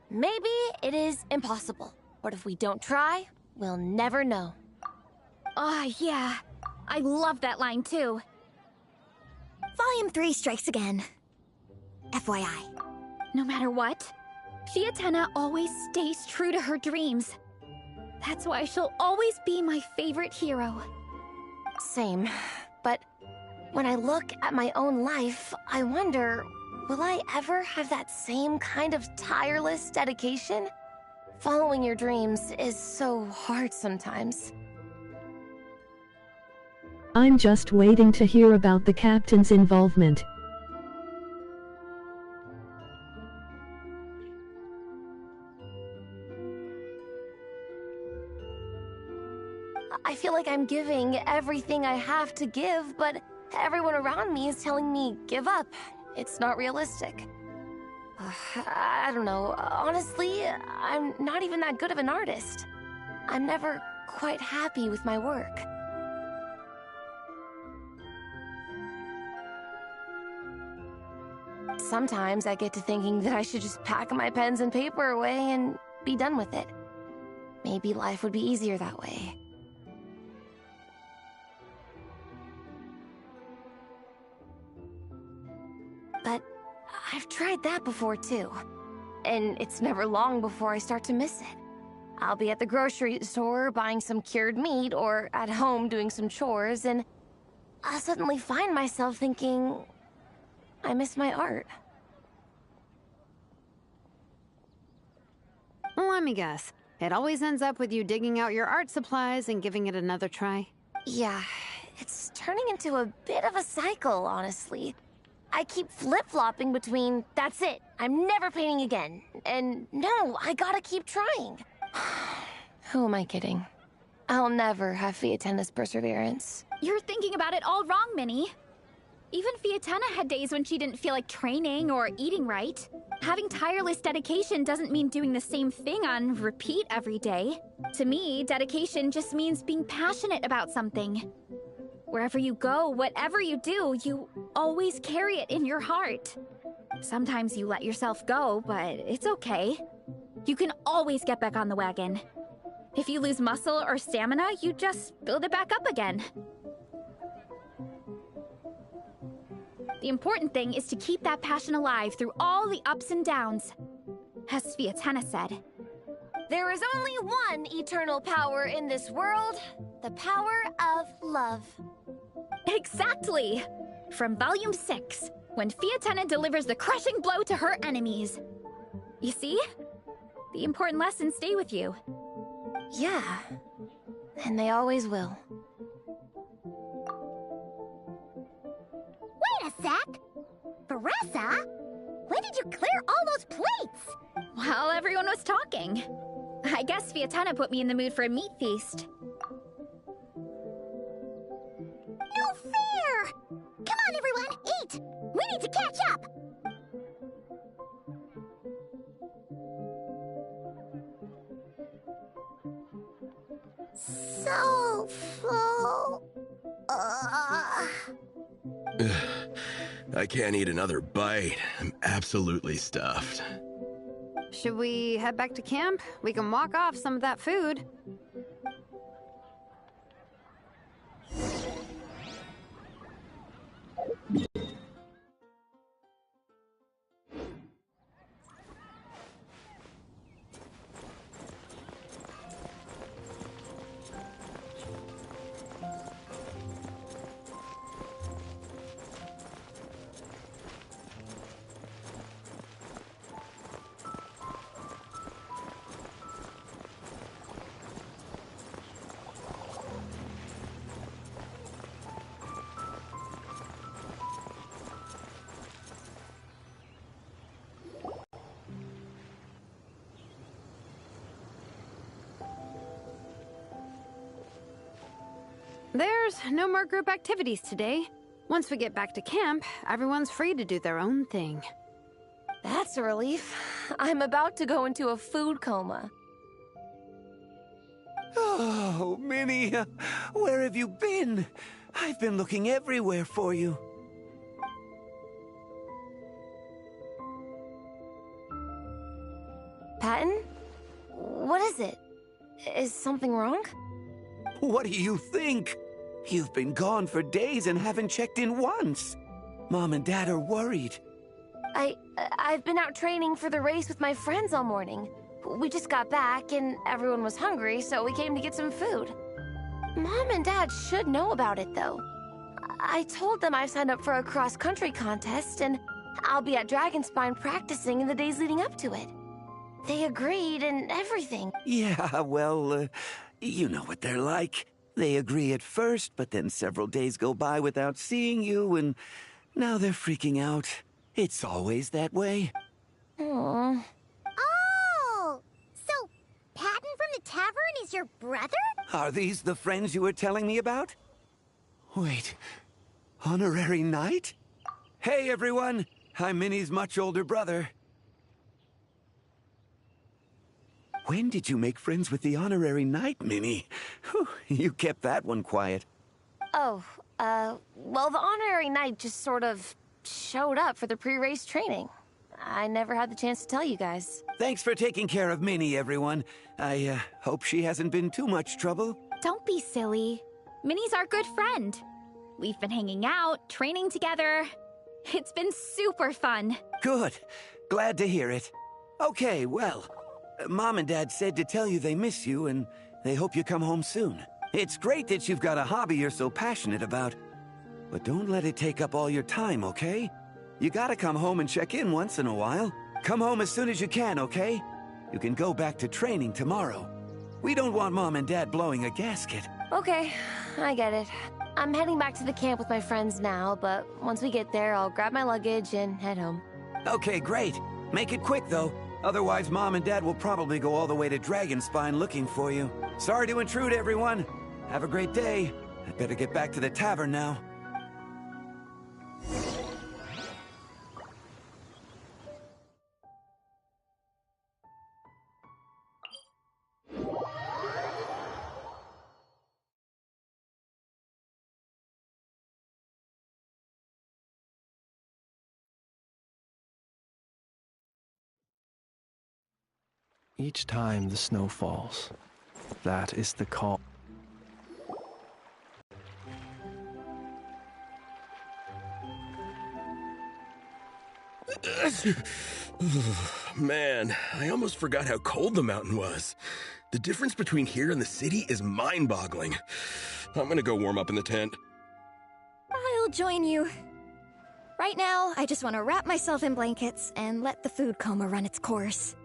Maybe it is impossible, but if we don't try, we'll never know. Yeah. I love that line too. Volume 3 strikes again. FYI. No matter what, Fiatena always stays true to her dreams. That's why she'll always be my favorite hero. Same, but when I look at my own life, I wonder, will I ever have that same kind of tireless dedication? Following your dreams is so hard sometimes. I'm just waiting to hear about the captain's involvement. I feel like I'm giving everything I have to give, but everyone around me is telling me, give up. It's not realistic. I don't know. Honestly, I'm not even that good of an artist. I'm never quite happy with my work. Sometimes I get to thinking that I should just pack my pens and paper away and be done with it. Maybe life would be easier that way. But I've tried that before too. And it's never long before I start to miss it. I'll be at the grocery store buying some cured meat or at home doing some chores, and I'll suddenly find myself thinking, I miss my art. Let me guess. It always ends up with you digging out your art supplies and giving it another try. Yeah, it's turning into a bit of a cycle, honestly. I keep flip-flopping between, that's it, I'm never painting again, and no, I gotta keep trying. Who am I kidding? I'll never have Fiatena's perseverance. You're thinking about it all wrong, Minnie. Even Fiatena had days when she didn't feel like training or eating right. Having tireless dedication doesn't mean doing the same thing on repeat every day. To me, dedication just means being passionate about something. Wherever you go, whatever you do, you always carry it in your heart. Sometimes you let yourself go, but it's okay. You can always get back on the wagon. If you lose muscle or stamina, you just build it back up again. The important thing is to keep that passion alive through all the ups and downs. As Fiatena said, there is only one eternal power in this world, the power of love. Exactly! From Volume 6, when Fiatena delivers the crushing blow to her enemies. You see? The important lessons stay with you. Yeah, and they always will. Wait a sec! Veressa? When did you clear all those plates? While everyone was talking. I guess Fiatena put me in the mood for a meat feast. No fair! Come on, everyone, eat! We need to catch up! So full. I can't eat another bite. I'm absolutely stuffed. Should we head back to camp? We can walk off some of that food. There's no more group activities today. Once we get back to camp, everyone's free to do their own thing. That's a relief. I'm about to go into a food coma. Oh, Minnie, where have you been? I've been looking everywhere for you. Patton? What is it? Is something wrong? What do you think? You've been gone for days and haven't checked in once. Mom and Dad are worried. I've been out training for the race with my friends all morning. We just got back and everyone was hungry, so we came to get some food. Mom and Dad should know about it, though. I told them I signed up for a cross-country contest and I'll be at Dragonspine practicing in the days leading up to it. They agreed and everything. Yeah, well, you know what they're like. They agree at first, but then several days go by without seeing you, and now they're freaking out. It's always that way. Aww. Oh! So, Patton from the tavern is your brother? Are these the friends you were telling me about? Wait, honorary knight? Hey, everyone! I'm Minnie's much older brother. When did you make friends with the honorary knight, Minnie? Whew, you kept that one quiet. Oh, well, the honorary knight just sort of showed up for the pre-race training. I never had the chance to tell you guys. Thanks for taking care of Minnie, everyone. I hope she hasn't been too much trouble. Don't be silly. Minnie's our good friend. We've been hanging out, training together. It's been super fun. Good. Glad to hear it. Okay, well, Mom and Dad said to tell you they miss you and they hope you come home soon. It's great that you've got a hobby you're so passionate about, but don't let it take up all your time, okay? You gotta come home and check in once in a while. Come home as soon as you can, okay? You can go back to training tomorrow. We don't want Mom and Dad blowing a gasket. Okay, I get it. I'm heading back to the camp with my friends now, but once we get there, I'll grab my luggage and head home. Okay, great. Make it quick, though. Otherwise, Mom and Dad will probably go all the way to Dragonspine looking for you. Sorry to intrude, everyone. Have a great day. I'd better get back to the tavern now. Each time the snow falls, that is the call. Man, I almost forgot how cold the mountain was. The difference between here and the city is mind-boggling. I'm gonna go warm up in the tent. I'll join you. Right now, I just want to wrap myself in blankets and let the food coma run its course.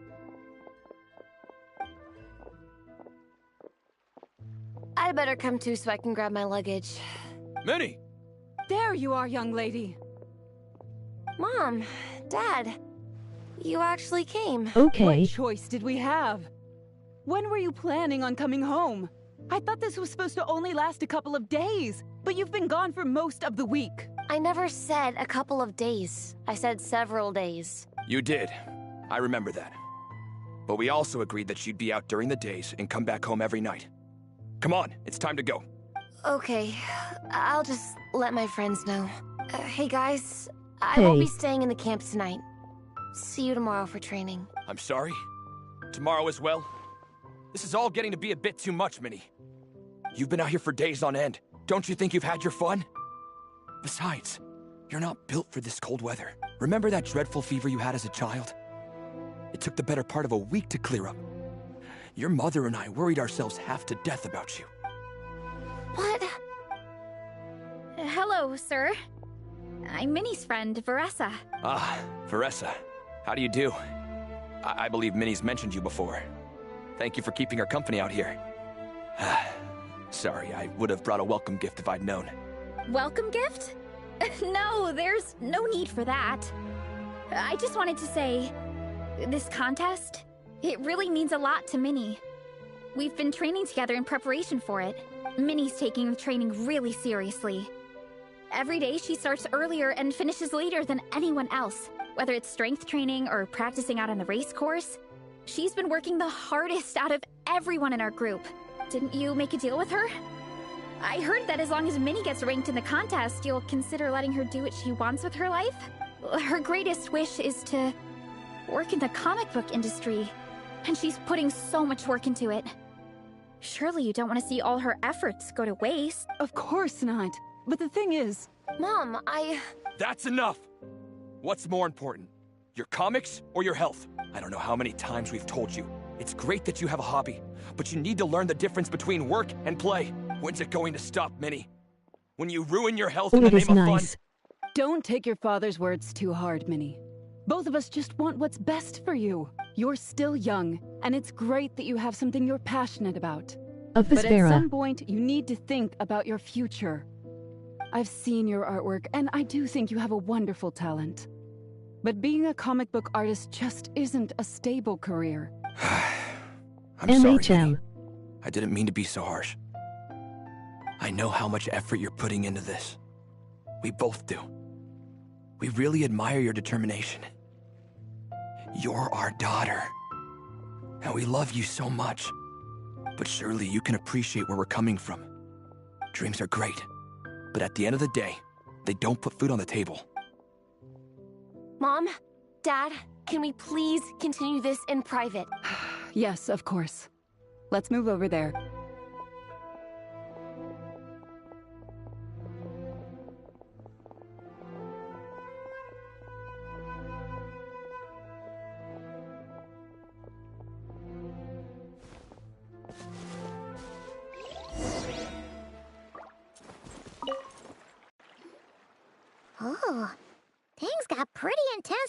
I'd better come too so I can grab my luggage. Minnie! There you are, young lady. Mom, Dad, you actually came. Okay. What choice did we have? When were you planning on coming home? I thought this was supposed to only last a couple of days, but you've been gone for most of the week. I never said a couple of days. I said several days. You did. I remember that. But we also agreed that you'd be out during the days and come back home every night. Come on, it's time to go. Okay, I'll just let my friends know. Hey guys, I won't be staying in the camp tonight. See you tomorrow for training. I'm sorry. Tomorrow as well. This is all getting to be a bit too much, Minnie. You've been out here for days on end. Don't you think you've had your fun? Besides, you're not built for this cold weather. Remember that dreadful fever you had as a child? It took the better part of a week to clear up. Your mother and I worried ourselves half to death about you. What? Hello, sir. I'm Minnie's friend, Veressa. Ah, Veressa. How do you do? I believe Minnie's mentioned you before. Thank you for keeping her company out here. Sorry, I would have brought a welcome gift if I'd known. Welcome gift? No, there's no need for that. I just wanted to say, this contest, it really means a lot to Minnie. We've been training together in preparation for it. Minnie's taking the training really seriously. Every day she starts earlier and finishes later than anyone else. Whether it's strength training or practicing out on the race course, she's been working the hardest out of everyone in our group. Didn't you make a deal with her? I heard that as long as Minnie gets ranked in the contest, you'll consider letting her do what she wants with her life? Her greatest wish is to work in the comic book industry, and she's putting so much work into it. Surely you don't want to see all her efforts go to waste. Of course not. But the thing is... Mom, That's enough! What's more important? Your comics or your health? I don't know how many times we've told you. It's great that you have a hobby, but you need to learn the difference between work and play. When's it going to stop, Minnie? When you ruin your health in the name of fun? Don't take your father's words too hard, Minnie. Both of us just want what's best for you. You're still young, and it's great that you have something you're passionate about. Of But at some point, you need to think about your future. I've seen your artwork, and I do think you have a wonderful talent. But being a comic book artist just isn't a stable career. I'm sorry, Minnie. I didn't mean to be so harsh. I know how much effort you're putting into this. We both do. We really admire your determination. You're our daughter. And we love you so much. But surely you can appreciate where we're coming from. Dreams are great. But at the end of the day, they don't put food on the table. Mom, Dad, can we please continue this in private? Yes, of course. Let's move over there.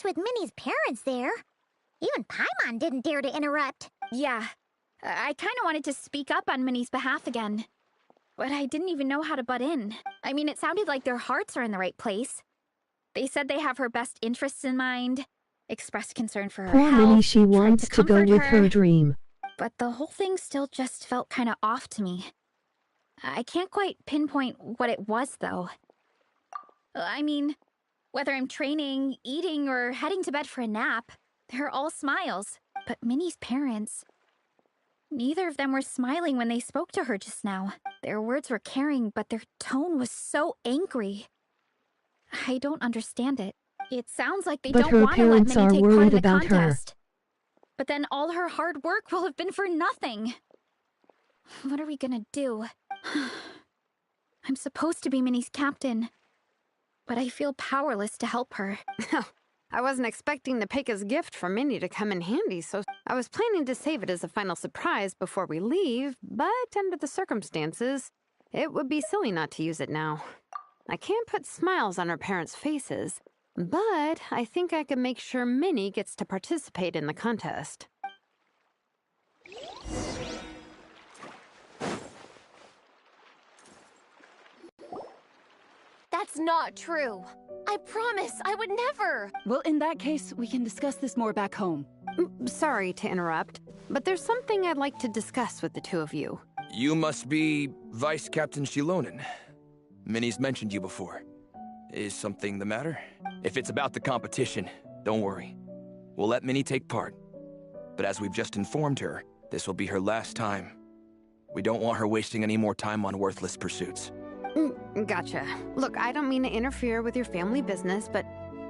with Minnie's parents there. Even Paimon didn't dare to interrupt. Yeah, I kind of wanted to speak up on Minnie's behalf again. But I didn't even know how to butt in. I mean, it sounded like their hearts are in the right place. They said they have her best interests in mind, expressed concern for her Poor health, Minnie, she wants to go with her dream. But the whole thing still just felt kind of off to me. I can't quite pinpoint what it was, though. I mean, whether I'm training, eating, or heading to bed for a nap, they're all smiles. But Minnie's parents... neither of them were smiling when they spoke to her just now. Their words were caring, but their tone was so angry. I don't understand it. It sounds like they don't want to let Minnie take part in the contest. But then all her hard work will have been for nothing. What are we gonna do? I'm supposed to be Minnie's captain, but I feel powerless to help her. I wasn't expecting Nepeka's gift for Minnie to come in handy, so I was planning to save it as a final surprise before we leave, but under the circumstances, it would be silly not to use it now. I can't put smiles on her parents' faces, but I think I can make sure Minnie gets to participate in the contest. That's not true. I promise, I would never. Well, in that case, we can discuss this more back home. Sorry to interrupt, but there's something I'd like to discuss with the two of you. You must be Vice Captain Shilonen. Minnie's mentioned you before. Is something the matter? If it's about the competition, don't worry. We'll let Minnie take part. But as we've just informed her, this will be her last time. We don't want her wasting any more time on worthless pursuits. Gotcha. Look, I don't mean to interfere with your family business, but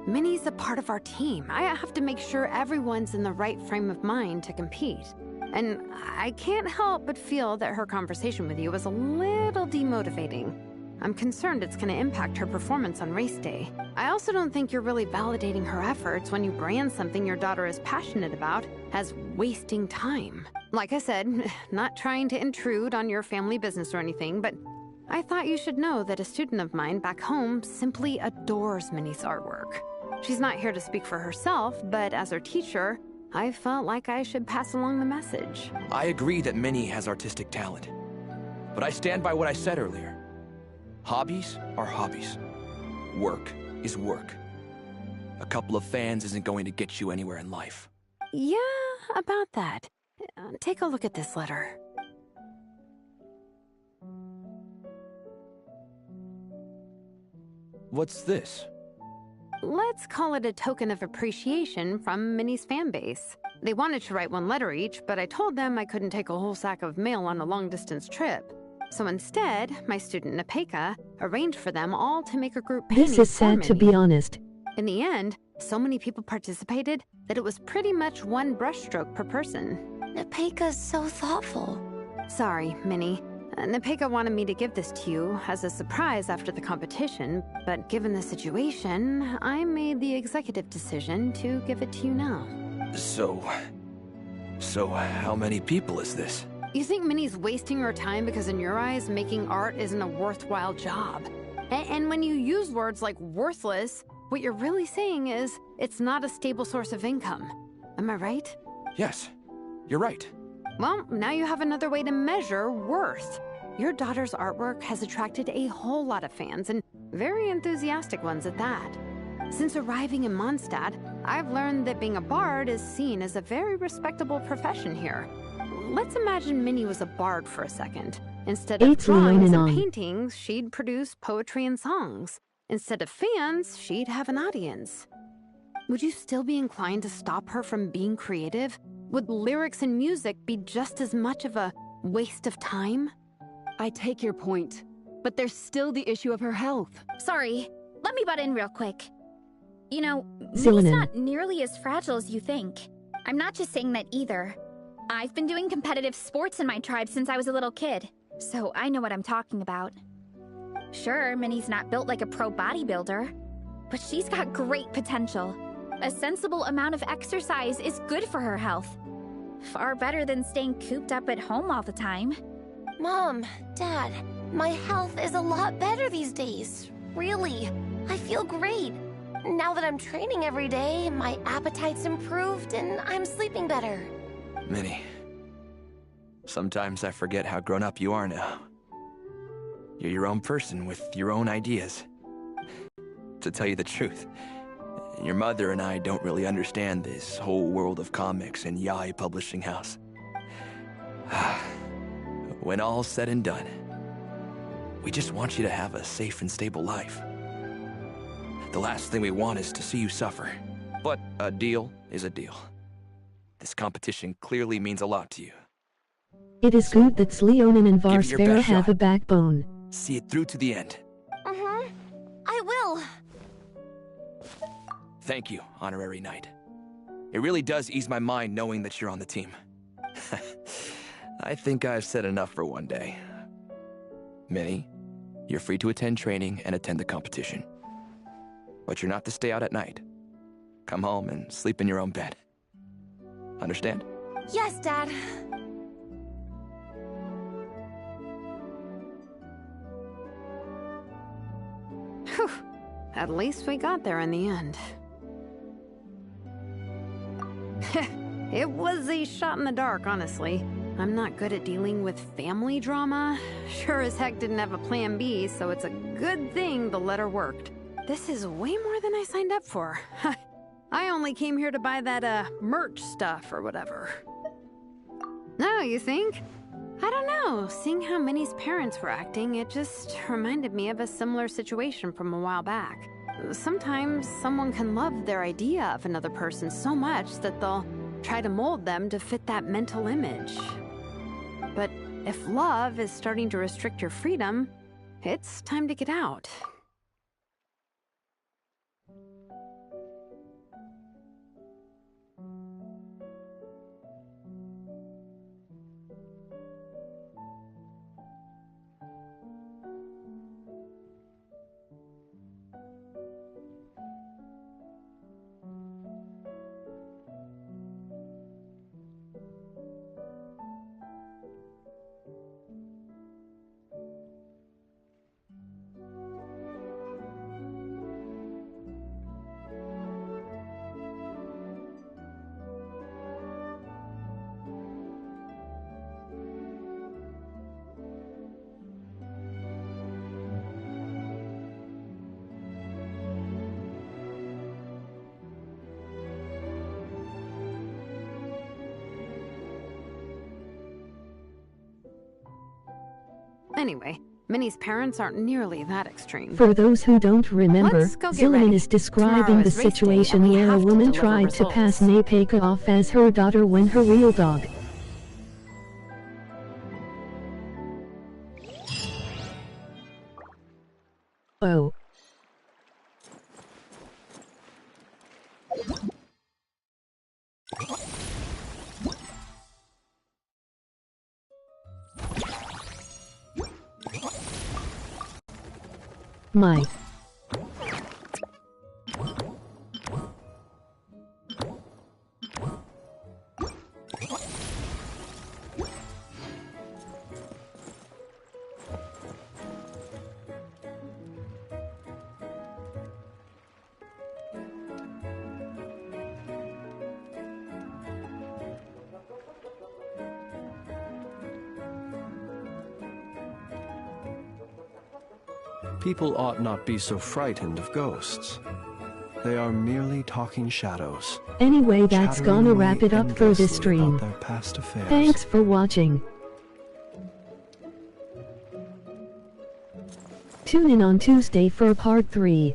Minnie's a part of our team. I have to make sure everyone's in the right frame of mind to compete. And I can't help but feel that her conversation with you was a little demotivating. I'm concerned it's going to impact her performance on race day. I also don't think you're really validating her efforts when you brand something your daughter is passionate about as wasting time. Like I said, not trying to intrude on your family business or anything, but I thought you should know that a student of mine back home simply adores Minnie's artwork. She's not here to speak for herself, but as her teacher, I felt like I should pass along the message. I agree that Minnie has artistic talent, but I stand by what I said earlier. Hobbies are hobbies. Work is work. A couple of fans isn't going to get you anywhere in life. Yeah, about that. Take a look at this letter. What's this? Let's call it a token of appreciation from Minnie's fan base. They wanted to write one letter each, but I told them I couldn't take a whole sack of mail on a long-distance trip. So instead, my student Nepeka arranged for them all to make a group painting. This is sad, to be honest. In the end, so many people participated that it was pretty much one brushstroke per person. Nepeka's so thoughtful. Sorry, Minnie. Nepeka wanted me to give this to you as a surprise after the competition, but given the situation, I made the executive decision to give it to you now. So how many people is this? You think Minnie's wasting her time because in your eyes, making art isn't a worthwhile job? And when you use words like worthless, what you're really saying is it's not a stable source of income. Am I right? Yes, you're right. Well, now you have another way to measure worth. Your daughter's artwork has attracted a whole lot of fans, and very enthusiastic ones at that. Since arriving in Mondstadt, I've learned that being a bard is seen as a very respectable profession here. Let's imagine Minnie was a bard for a second. Instead of drawings and paintings, she'd produce poetry and songs. Instead of fans, she'd have an audience. Would you still be inclined to stop her from being creative? Would lyrics and music be just as much of a waste of time? I take your point, but there's still the issue of her health. Sorry, let me butt in real quick. You know, Minnie's not nearly as fragile as you think. I'm not just saying that either. I've been doing competitive sports in my tribe since I was a little kid, so I know what I'm talking about. Sure, Minnie's not built like a pro bodybuilder, but she's got great potential. A sensible amount of exercise is good for her health. Far better than staying cooped up at home all the time. Mom, Dad, my health is a lot better these days. Really, I feel great. Now that I'm training every day, my appetite's improved and I'm sleeping better. Minnie, sometimes I forget how grown up you are now. You're your own person with your own ideas. To tell you the truth, your mother and I don't really understand this whole world of comics and yaoi publishing house. When all's said and done, we just want you to have a safe and stable life. The last thing we want is to see you suffer. But a deal is a deal. This competition clearly means a lot to you. It is good that Leonin and Give it your Varsvera best have shot. a backbone. See it through to the end. I will. Thank you, Honorary Knight. It really does ease my mind knowing that you're on the team. I think I've said enough for one day. Minnie, you're free to attend training and attend the competition. But you're not to stay out at night. Come home and sleep in your own bed. Understand? Yes, Dad. Whew. At least we got there in the end. It was a shot in the dark, honestly. I'm not good at dealing with family drama. Sure as heck didn't have a plan B, so it's a good thing the letter worked. This is way more than I signed up for. I only came here to buy that, merch stuff or whatever. No, you think? I don't know. Seeing how Minnie's parents were acting, it just reminded me of a similar situation from a while back. Sometimes someone can love their idea of another person so much that they'll try to mold them to fit that mental image. But if love is starting to restrict your freedom, it's time to get out. Anyway, Minnie's parents aren't nearly that extreme. For those who don't remember, Let's go get Zillion ready. is describing Tomorrow the is race day, situation and we where a have to woman deliver tried to results. pass Napeka off as her daughter when her real dog. Oh. My. People ought not be so frightened of ghosts. They are merely talking shadows. Anyway, that's chattering gonna away wrap it up for this endlessly stream. about their past affairs. Thanks for watching. Tune in on Tuesday for part 3.